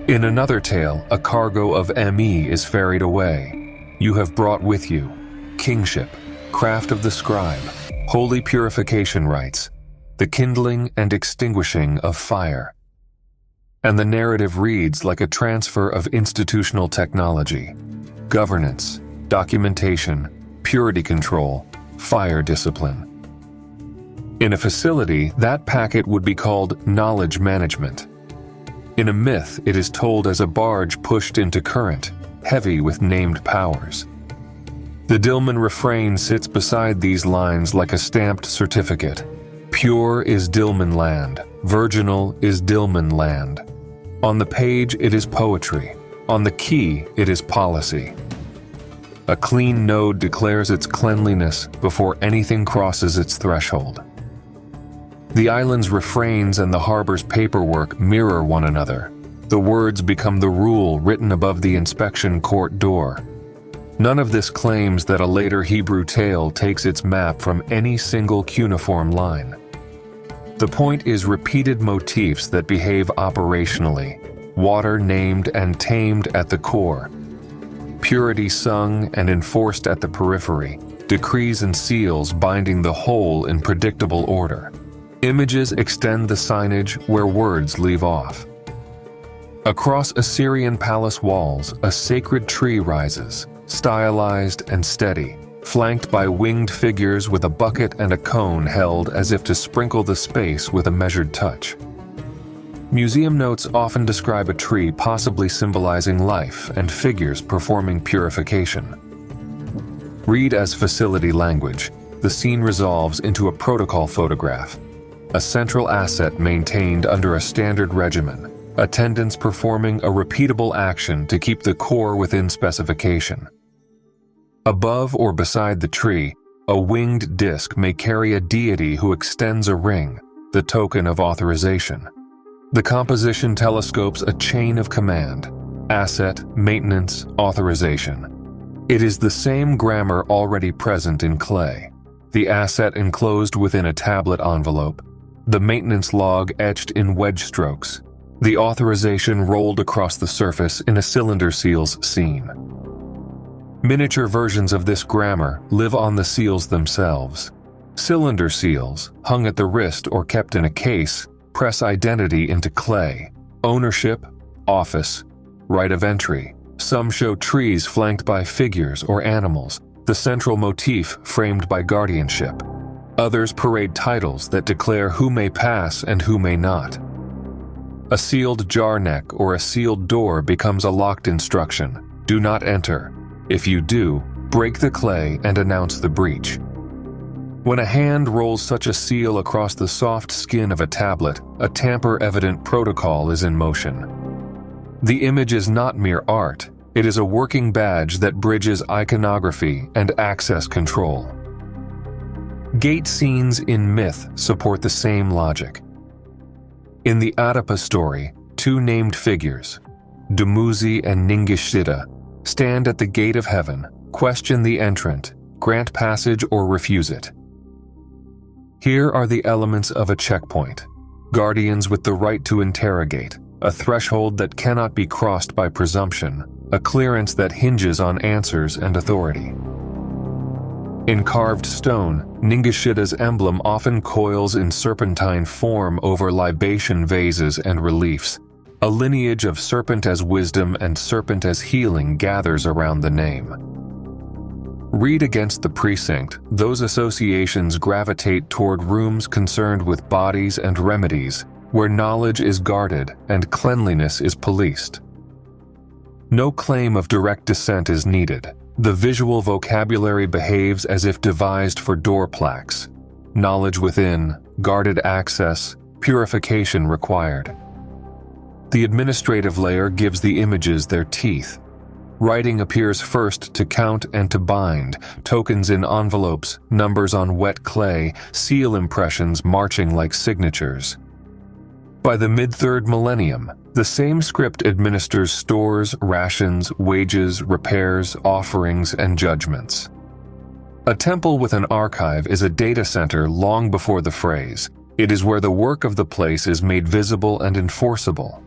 In another tale, a cargo of ME is ferried away. You have brought with you kingship, craft of the scribe, holy purification rites, the kindling and extinguishing of fire. And the narrative reads like a transfer of institutional technology, governance, documentation, purity control, fire discipline. In a facility, that packet would be called knowledge management. In a myth, it is told as a barge pushed into current, heavy with named powers. The Dilmun refrain sits beside these lines like a stamped certificate. Pure is Dilmun land, virginal is Dilmun land. On the page, it is poetry. On the key, it is policy. A clean node declares its cleanliness before anything crosses its threshold. The island's refrains and the harbor's paperwork mirror one another. The words become the rule written above the inspection court door. None of this claims that a later Hebrew tale takes its map from any single cuneiform line. The point is repeated motifs that behave operationally, water named and tamed at the core, purity sung and enforced at the periphery, decrees and seals binding the whole in predictable order. Images extend the signage where words leave off. Across Assyrian palace walls, a sacred tree rises, stylized and steady, flanked by winged figures with a bucket and a cone held as if to sprinkle the space with a measured touch. Museum notes often describe a tree possibly symbolizing life and figures performing purification. Read as facility language, the scene resolves into a protocol photograph, a central asset maintained under a standard regimen, attendants performing a repeatable action to keep the core within specification. Above or beside the tree, a winged disc may carry a deity who extends a ring, the token of authorization. The composition telescopes a chain of command: asset, maintenance, authorization. It is the same grammar already present in clay. The asset enclosed within a tablet envelope, the maintenance log etched in wedge strokes, the authorization rolled across the surface in a cylinder seal's seam. Miniature versions of this grammar live on the seals themselves. Cylinder seals, hung at the wrist or kept in a case, press identity into clay: ownership, office, right of entry. Some show trees flanked by figures or animals, the central motif framed by guardianship. Others parade titles that declare who may pass and who may not. A sealed jar neck or a sealed door becomes a locked instruction: do not enter. If you do, break the clay and announce the breach. When a hand rolls such a seal across the soft skin of a tablet, a tamper-evident protocol is in motion. The image is not mere art, it is a working badge that bridges iconography and access control. Gate scenes in myth support the same logic. In the Oedipus story, two named figures, Dumuzi and Ningishida, stand at the gate of heaven, question the entrant, grant passage or refuse it. Here are the elements of a checkpoint: guardians with the right to interrogate, a threshold that cannot be crossed by presumption, a clearance that hinges on answers and authority. In carved stone, Ningishida's emblem often coils in serpentine form over libation vases and reliefs. A lineage of serpent as wisdom and serpent as healing gathers around the name. Read against the precinct, those associations gravitate toward rooms concerned with bodies and remedies, where knowledge is guarded and cleanliness is policed. No claim of direct descent is needed. The visual vocabulary behaves as if devised for door plaques. Knowledge within, guarded access, purification required. The administrative layer gives the images their teeth. Writing appears first to count and to bind, tokens in envelopes, numbers on wet clay, seal impressions marching like signatures. By the mid-3rd millennium, the same script administers stores, rations, wages, repairs, offerings, and judgments. A temple with an archive is a data center long before the phrase. It is where the work of the place is made visible and enforceable.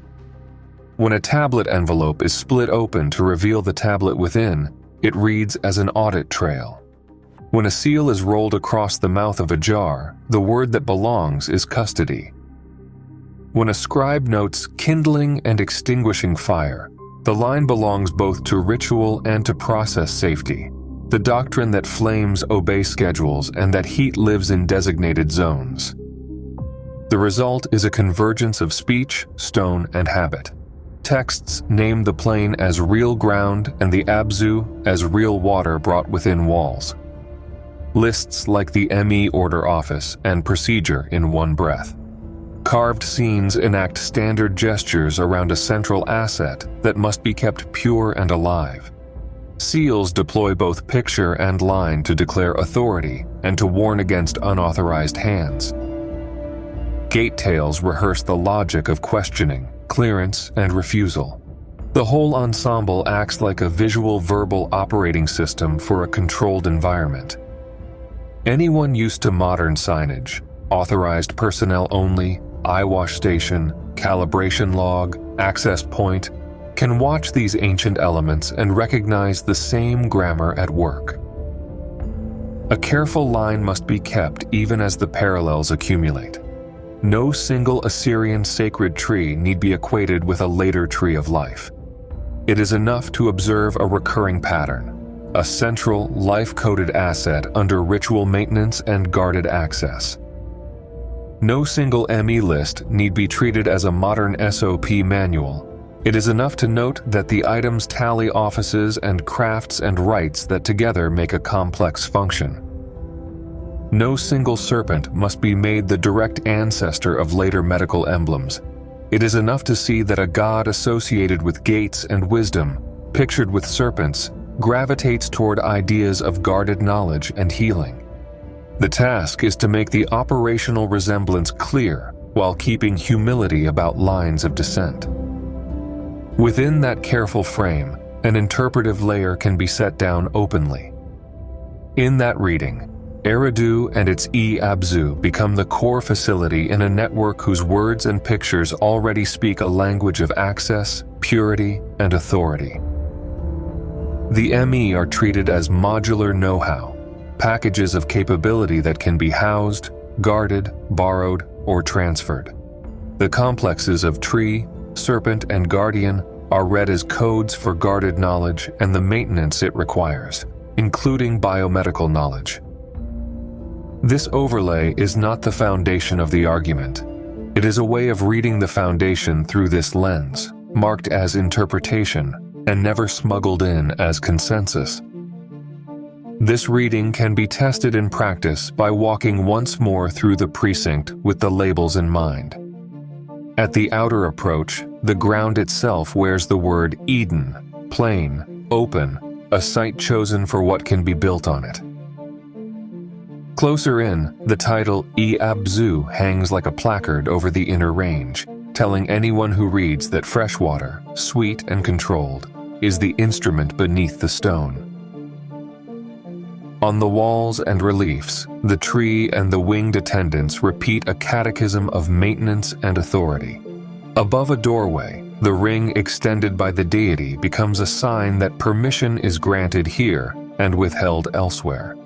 When a tablet envelope is split open to reveal the tablet within, it reads as an audit trail. When a seal is rolled across the mouth of a jar, the word that belongs is custody. When a scribe notes kindling and extinguishing fire, the line belongs both to ritual and to process safety, the doctrine that flames obey schedules and that heat lives in designated zones. The result is a convergence of speech, stone, and habit. Texts name the plain as real ground and the é-abzu as real water brought within walls. Lists like the ME order office and procedure in one breath. Carved scenes enact standard gestures around a central asset that must be kept pure and alive. Seals deploy both picture and line to declare authority and to warn against unauthorized hands. Gate tales rehearse the logic of questioning, clearance, and refusal. The whole ensemble acts like a visual verbal operating system for a controlled environment. Anyone used to modern signage, authorized personnel only, eyewash station, calibration log, access point, can watch these ancient elements and recognize the same grammar at work. A careful line must be kept even as the parallels accumulate. No single Assyrian sacred tree need be equated with a later tree of life. It is enough to observe a recurring pattern, a central, life-coded asset under ritual maintenance and guarded access. No single ME list need be treated as a modern SOP manual. It is enough to note that the items tally offices and crafts and rites that together make a complex function. No single serpent must be made the direct ancestor of later medical emblems. It is enough to see that a god associated with gates and wisdom, pictured with serpents, gravitates toward ideas of guarded knowledge and healing. The task is to make the operational resemblance clear while keeping humility about lines of descent. Within that careful frame, an interpretive layer can be set down openly. In that reading, Eridu and its é-abzu become the core facility in a network whose words and pictures already speak a language of access, purity, and authority. The ME are treated as modular know-how, packages of capability that can be housed, guarded, borrowed, or transferred. The complexes of tree, serpent, and guardian are read as codes for guarded knowledge and the maintenance it requires, including biomedical knowledge. This overlay is not the foundation of the argument. It is a way of reading the foundation through this lens, marked as interpretation and never smuggled in as consensus. This reading can be tested in practice by walking once more through the precinct with the labels in mind. At the outer approach, the ground itself wears the word edin, plain, open, a site chosen for what can be built on it. Closer in, the title é-abzu hangs like a placard over the inner range, telling anyone who reads that freshwater, sweet and controlled, is the instrument beneath the stone. On the walls and reliefs, the tree and the winged attendants repeat a catechism of maintenance and authority. Above a doorway, the ring extended by the deity becomes a sign that permission is granted here and withheld elsewhere.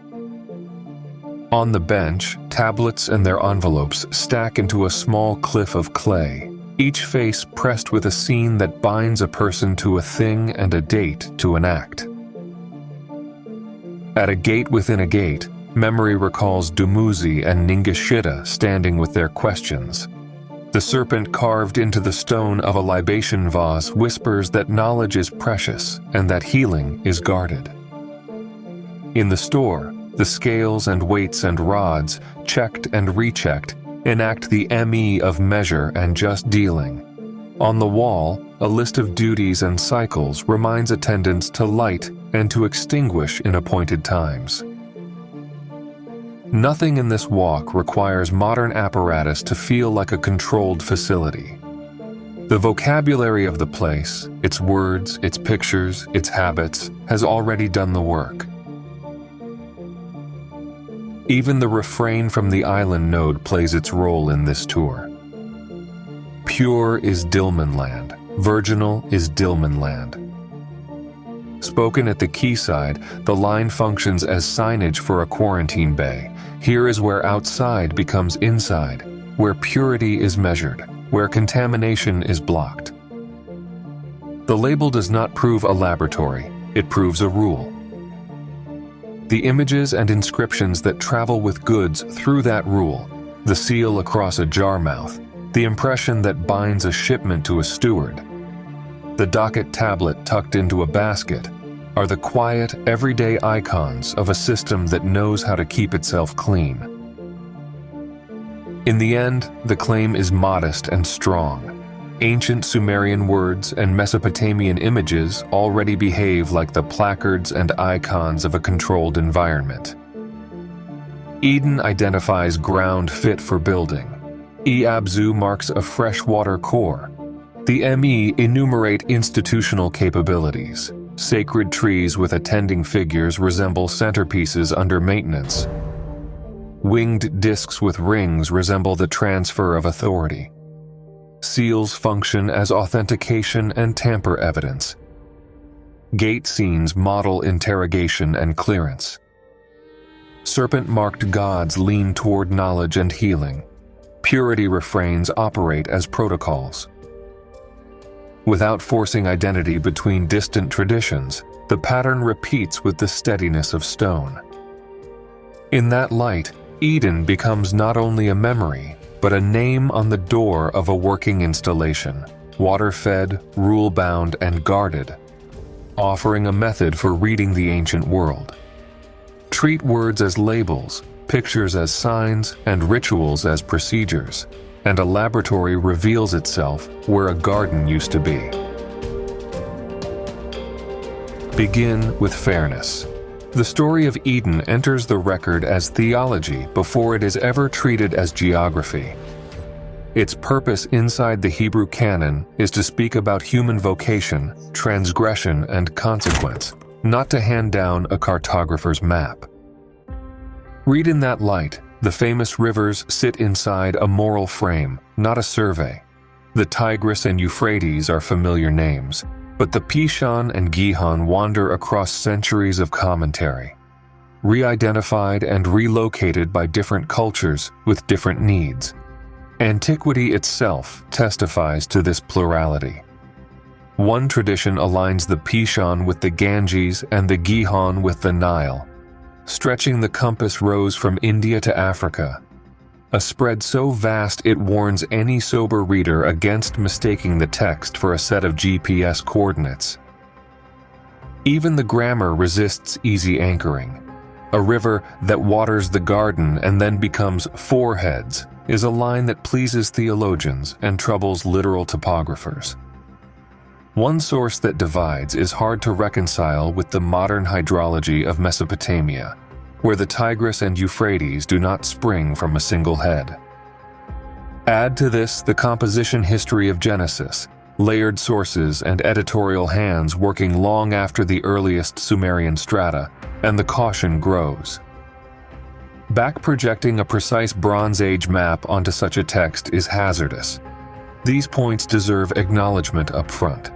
On the bench, tablets and their envelopes stack into a small cliff of clay, each face pressed with a scene that binds a person to a thing and a date to an act. At a gate within a gate, memory recalls Dumuzi and Ningishita standing with their questions. The serpent carved into the stone of a libation vase whispers that knowledge is precious and that healing is guarded. In the store, the scales and weights and rods, checked and rechecked, enact the ME of measure and just dealing. On the wall, a list of duties and cycles reminds attendants to light and to extinguish in appointed times. Nothing in this walk requires modern apparatus to feel like a controlled facility. The vocabulary of the place, its words, its pictures, its habits, has already done the work. Even the refrain from the island node plays its role in this tour. Pure is Dilmun land, virginal is Dilmun land. Spoken at the quayside, the line functions as signage for a quarantine bay. Here is where outside becomes inside, where purity is measured, where contamination is blocked. The label does not prove a laboratory, it proves a rule. The images and inscriptions that travel with goods through that rule, the seal across a jar mouth, the impression that binds a shipment to a steward, the docket tablet tucked into a basket, are the quiet, everyday icons of a system that knows how to keep itself clean. In the end, the claim is modest and strong. Ancient Sumerian words and Mesopotamian images already behave like the placards and icons of a controlled environment. Edin identifies ground fit for building. É-abzu marks a freshwater core. The ME enumerate institutional capabilities. Sacred trees with attending figures resemble centerpieces under maintenance. Winged discs with rings resemble the transfer of authority. Seals function as authentication and tamper evidence. Gate scenes model interrogation and clearance. Serpent-marked gods lean toward knowledge and healing. Purity refrains operate as protocols. Without forcing identity between distant traditions, the pattern repeats with the steadiness of stone. In that light, Edin becomes not only a memory, but a name on the door of a working installation, water-fed, rule-bound, and guarded, offering a method for reading the ancient world. Treat words as labels, pictures as signs, and rituals as procedures, and a laboratory reveals itself where a garden used to be. Begin with fairness. The story of Edin enters the record as theology before it is ever treated as geography. Its purpose inside the Hebrew canon is to speak about human vocation, transgression, and consequence, not to hand down a cartographer's map. Read in that light, the famous rivers sit inside a moral frame, not a survey. The Tigris and Euphrates are familiar names, but the Pishon and Gihon wander across centuries of commentary, re-identified and relocated by different cultures with different needs. Antiquity itself testifies to this plurality. One tradition aligns the Pishon with the Ganges and the Gihon with the Nile. Stretching the compass rose from India to Africa, a spread so vast it warns any sober reader against mistaking the text for a set of GPS coordinates. Even the grammar resists easy anchoring. A river that waters the garden and then becomes 4 heads is a line that pleases theologians and troubles literal topographers. One source that divides is hard to reconcile with the modern hydrology of Mesopotamia, where the Tigris and Euphrates do not spring from a single head. Add to this the composition history of Genesis, layered sources and editorial hands working long after the earliest Sumerian strata, and the caution grows. Back-projecting a precise Bronze Age map onto such a text is hazardous. These points deserve acknowledgement up front.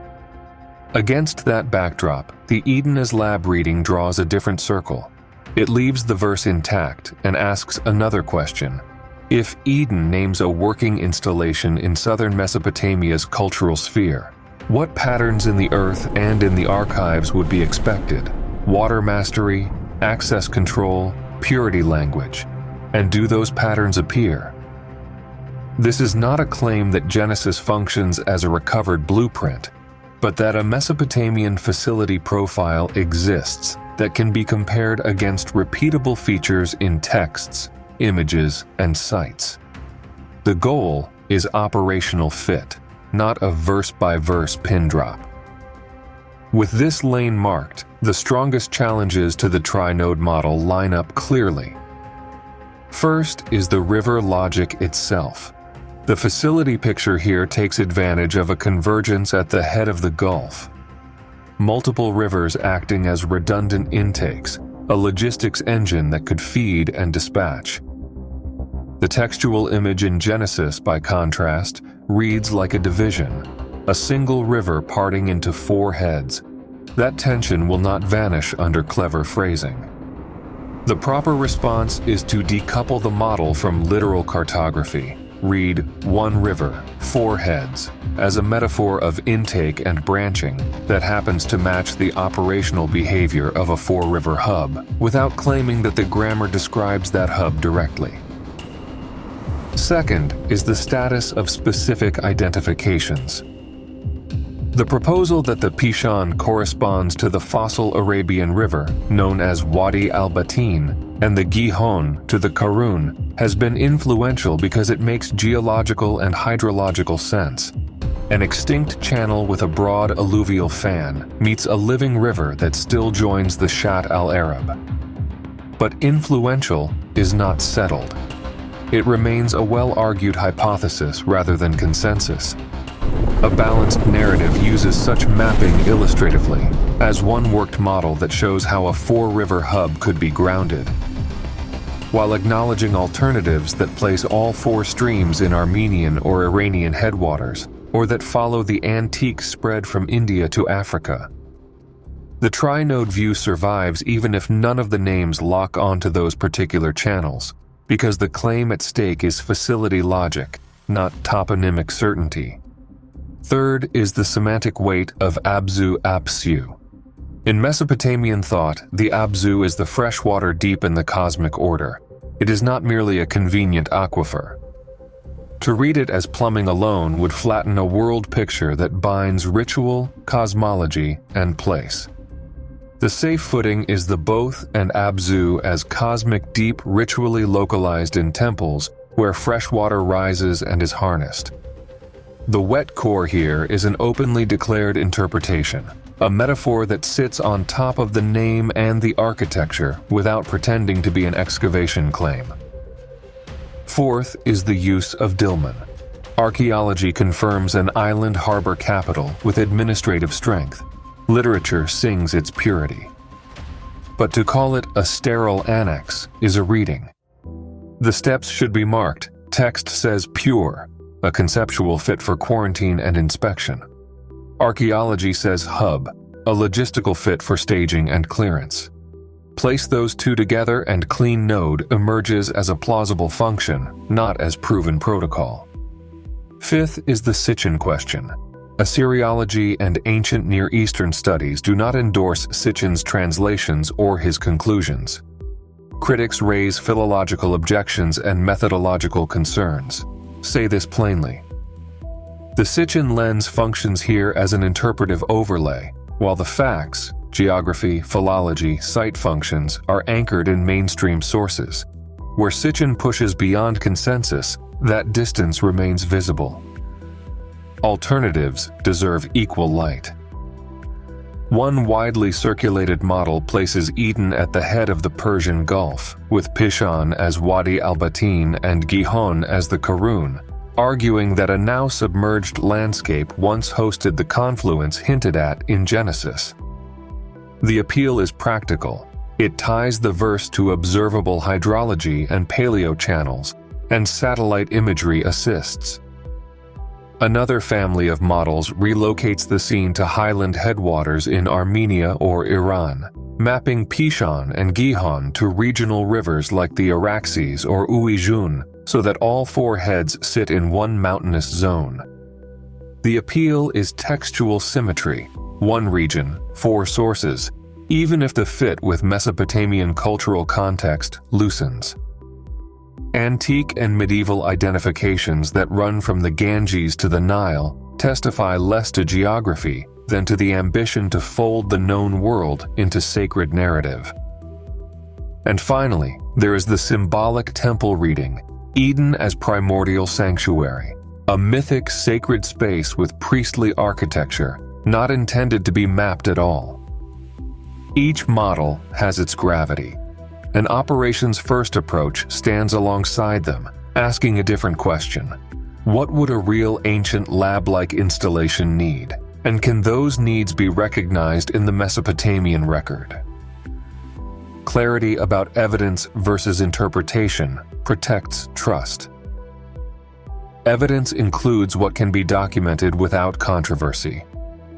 Against that backdrop, the Edin as lab reading draws a different circle. It leaves the verse intact and asks another question. If Edin names a working installation in southern Mesopotamia's cultural sphere, what patterns in the earth and in the archives would be expected? Water mastery, access control, purity language, and do those patterns appear? This is not a claim that Genesis functions as a recovered blueprint, but that a Mesopotamian facility profile exists that can be compared against repeatable features in texts, images, and sites. The goal is operational fit, not a verse-by-verse pin drop. With this lane marked, the strongest challenges to the tri-node model line up clearly. First is the river logic itself. The facility picture here takes advantage of a convergence at the head of the Gulf. Multiple rivers acting as redundant intakes, a logistics engine that could feed and dispatch. The textual image in Genesis, by contrast, reads like a division, a single river parting into 4 heads. That tension will not vanish under clever phrasing. The proper response is to decouple the model from literal cartography. Read 1 river, 4 heads, as a metaphor of intake and branching that happens to match the operational behavior of a 4-river hub, without claiming that the grammar describes that hub directly. Second is the status of specific identifications. The proposal that the Pishon corresponds to the fossil Arabian river, known as Wadi al-Batin, and the Gihon to the Karun, has been influential because it makes geological and hydrological sense. An extinct channel with a broad alluvial fan meets a living river that still joins the Shat al-Arab. But influential is not settled. It remains a well-argued hypothesis rather than consensus. A balanced narrative uses such mapping illustratively, as one worked model that shows how a 4-river hub could be grounded. While acknowledging alternatives that place all 4 streams in Armenian or Iranian headwaters, or that follow the antique spread from India to Africa. The tri-node view survives even if none of the names lock onto those particular channels, because the claim at stake is facility logic, not toponymic certainty. Third is the semantic weight of é-abzu. In Mesopotamian thought, the é-abzu is the freshwater deep in the cosmic order. It is not merely a convenient aquifer. To read it as plumbing alone would flatten a world picture that binds ritual, cosmology, and place. The safe footing is the both and é-abzu as cosmic deep ritually localized in temples where freshwater rises and is harnessed. The wet core here is an openly declared interpretation, a metaphor that sits on top of the name and the architecture without pretending to be an excavation claim. Fourth is the use of Dilmun. Archaeology confirms an island harbor capital with administrative strength. Literature sings its purity. But to call it a sterile annex is a reading. The steps should be marked. Text says pure, a conceptual fit for quarantine and inspection. Archaeology says hub, a logistical fit for staging and clearance. Place those two together and clean node emerges as a plausible function, not as proven protocol. Fifth is the Sitchin question. Assyriology and ancient Near Eastern studies do not endorse Sitchin's translations or his conclusions. Critics raise philological objections and methodological concerns. Say this plainly. The Sitchin lens functions here as an interpretive overlay, while the facts, geography, philology, site functions are anchored in mainstream sources. Where Sitchin pushes beyond consensus, that distance remains visible. Alternatives deserve equal light. One widely circulated model places Eden at the head of the Persian Gulf, with Pishon as Wadi al-Batin and Gihon as the Karun, arguing that a now submerged landscape once hosted the confluence hinted at in Genesis. The appeal is practical. It ties the verse to observable hydrology and paleochannels, and satellite imagery assists. Another family of models relocates the scene to highland headwaters in Armenia or Iran, mapping Pishon and Gihon to regional rivers like the Araxes or Uijun, so that all four heads sit in one mountainous zone. The appeal is textual symmetry, one region, four sources, even if the fit with Mesopotamian cultural context loosens. Antique and medieval identifications that run from the Ganges to the Nile testify less to geography than to the ambition to fold the known world into sacred narrative. And finally, there is the symbolic temple reading, Eden as primordial sanctuary, a mythic sacred space with priestly architecture, not intended to be mapped at all. Each model has its gravity. An operations first approach stands alongside them, asking a different question. What would a real ancient lab-like installation need? And can those needs be recognized in the Mesopotamian record? Clarity about evidence versus interpretation protects trust. Evidence includes what can be documented without controversy.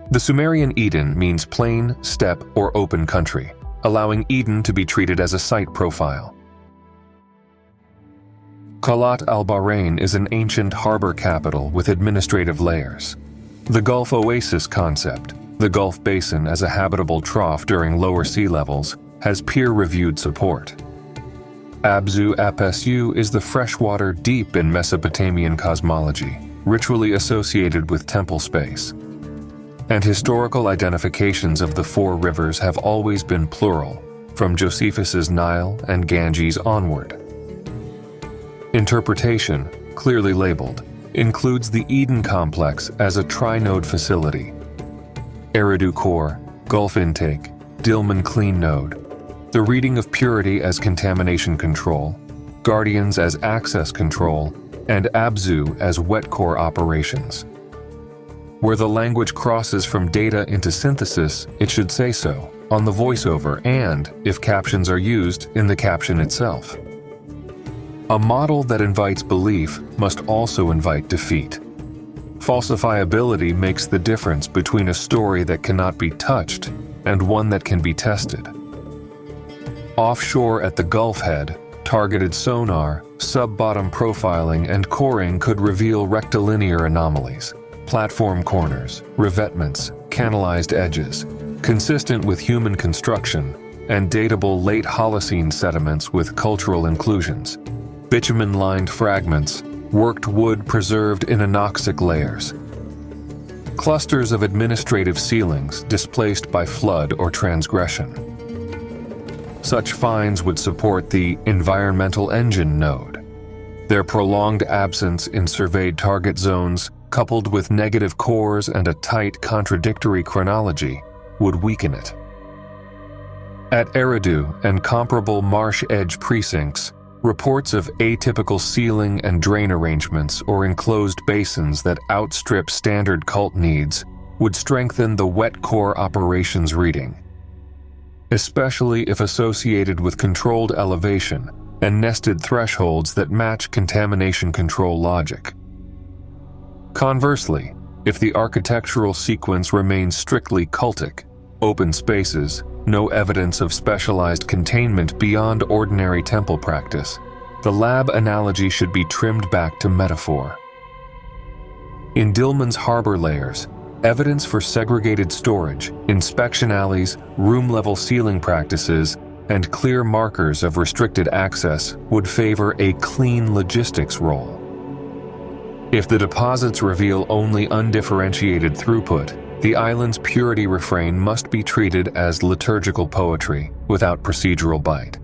The Sumerian Edin means plain, steppe, or open country, allowing Eden to be treated as a site profile. Qalat al-Bahrain is an ancient harbor capital with administrative layers. The Gulf Oasis concept, the Gulf Basin as a habitable trough during lower sea levels, has peer-reviewed support. é-abzu is the freshwater deep in Mesopotamian cosmology, ritually associated with temple space. And historical identifications of the four rivers have always been plural, from Josephus's Nile and Ganges onward. Interpretation, clearly labeled, includes the Eden complex as a tri-node facility. Eridu core, Gulf intake, Dilmun clean node, the reading of purity as contamination control, guardians as access control, and é-abzu as wet core operations. Where the language crosses from data into synthesis, it should say so, on the voiceover and, if captions are used, in the caption itself. A model that invites belief must also invite defeat. Falsifiability makes the difference between a story that cannot be touched and one that can be tested. Offshore at the Gulf head, targeted sonar, sub-bottom profiling, and coring could reveal rectilinear anomalies. Platform corners, revetments, canalized edges, consistent with human construction, and datable late Holocene sediments with cultural inclusions. Bitumen-lined fragments, worked wood preserved in anoxic layers. Clusters of administrative ceilings displaced by flood or transgression. Such finds would support the environmental engine node. Their prolonged absence in surveyed target zones, coupled with negative cores and a tight, contradictory chronology, would weaken it. At Eridu and comparable marsh edge precincts, reports of atypical sealing and drain arrangements or enclosed basins that outstrip standard cult needs would strengthen the wet core operations reading, especially if associated with controlled elevation and nested thresholds that match contamination control logic. Conversely, if the architectural sequence remains strictly cultic, open spaces, no evidence of specialized containment beyond ordinary temple practice, the lab analogy should be trimmed back to metaphor. In Dilmun's harbor layers, evidence for segregated storage, inspection alleys, room-level sealing practices, and clear markers of restricted access would favor a clean logistics role. If the deposits reveal only undifferentiated throughput, the island's purity refrain must be treated as liturgical poetry without procedural bite.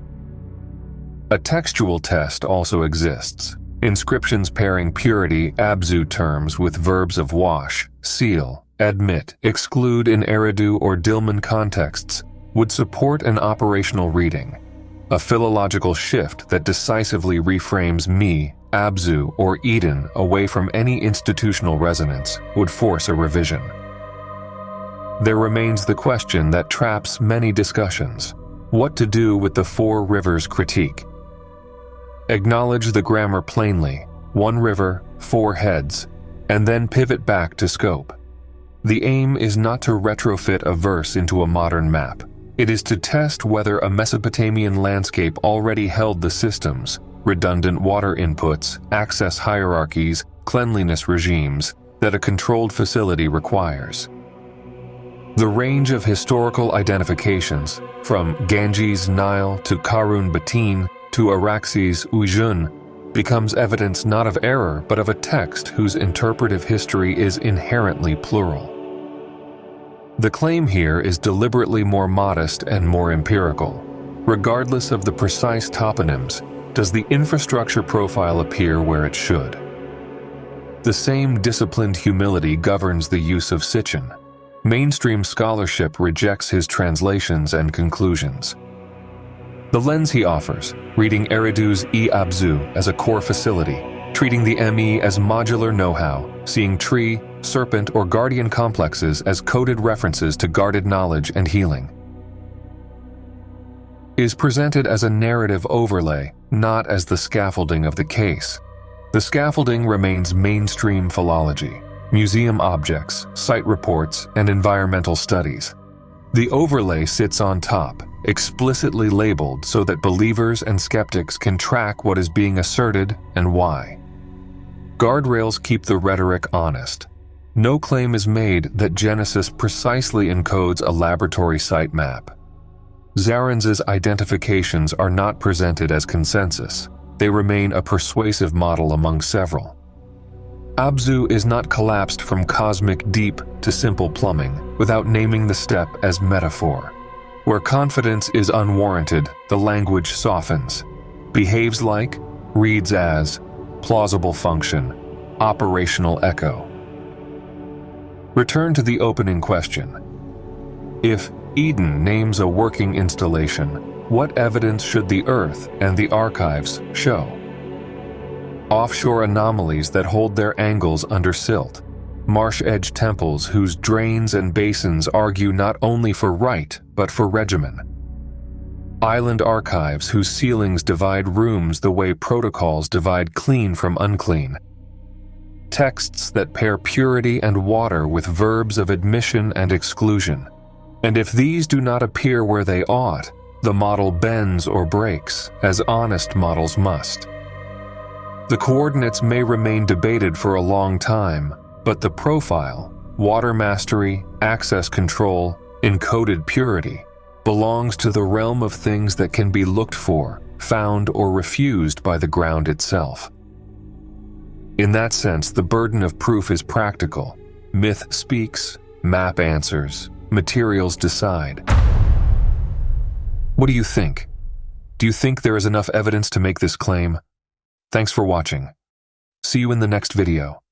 A textual test also exists. Inscriptions pairing purity é-abzu terms with verbs of wash, seal, admit, exclude in Eridu or Dilmun contexts would support an operational reading. A philological shift that decisively reframes me, é-abzu, or edin away from any institutional resonance would force a revision. There remains the question that traps many discussions: what to do with the four rivers critique. Acknowledge the grammar plainly, one river, four heads, and then pivot back to scope. The aim is not to retrofit a verse into a modern map. It is to test whether a Mesopotamian landscape already held the systems, redundant water inputs, access hierarchies, cleanliness regimes that a controlled facility requires. The range of historical identifications, from Ganges Nile to Karun Batin to Araxes Ujun, becomes evidence not of error but of a text whose interpretive history is inherently plural. The claim here is deliberately more modest and more empirical. Regardless of the precise toponyms, does the infrastructure profile appear where it should? The same disciplined humility governs the use of Sitchin. Mainstream scholarship rejects his translations and conclusions. The lens he offers, reading Eridu's é-abzu as a core facility, treating the ME as modular know-how, seeing tree, serpent, or guardian complexes as coded references to guarded knowledge and healing, is presented as a narrative overlay, not as the scaffolding of the case. The scaffolding remains mainstream philology, museum objects, site reports, and environmental studies. The overlay sits on top, explicitly labeled so that believers and skeptics can track what is being asserted and why. Guardrails keep the rhetoric honest. No claim is made that Genesis precisely encodes a laboratory site map. Zarens's identifications are not presented as consensus. They remain a persuasive model among several. É-abzu is not collapsed from cosmic deep to simple plumbing without naming the steppe as metaphor. Where confidence is unwarranted, the language softens, behaves like, reads as, plausible function, operational echo. Return to the opening question. If Edin names a working installation, what evidence should the earth and the archives show? Offshore anomalies that hold their angles under silt, marsh-edge temples whose drains and basins argue not only for right but for regimen, island archives whose ceilings divide rooms the way protocols divide clean from unclean, texts that pair purity and water with verbs of admission and exclusion. And if these do not appear where they ought, the model bends or breaks, as honest models must. The coordinates may remain debated for a long time, but the profile, water mastery, access control, encoded purity, belongs to the realm of things that can be looked for, found, or refused by the ground itself. In that sense, the burden of proof is practical. Myth speaks, map answers, materials decide. What do you think? Do you think there is enough evidence to make this claim? Thanks for watching. See you in the next video.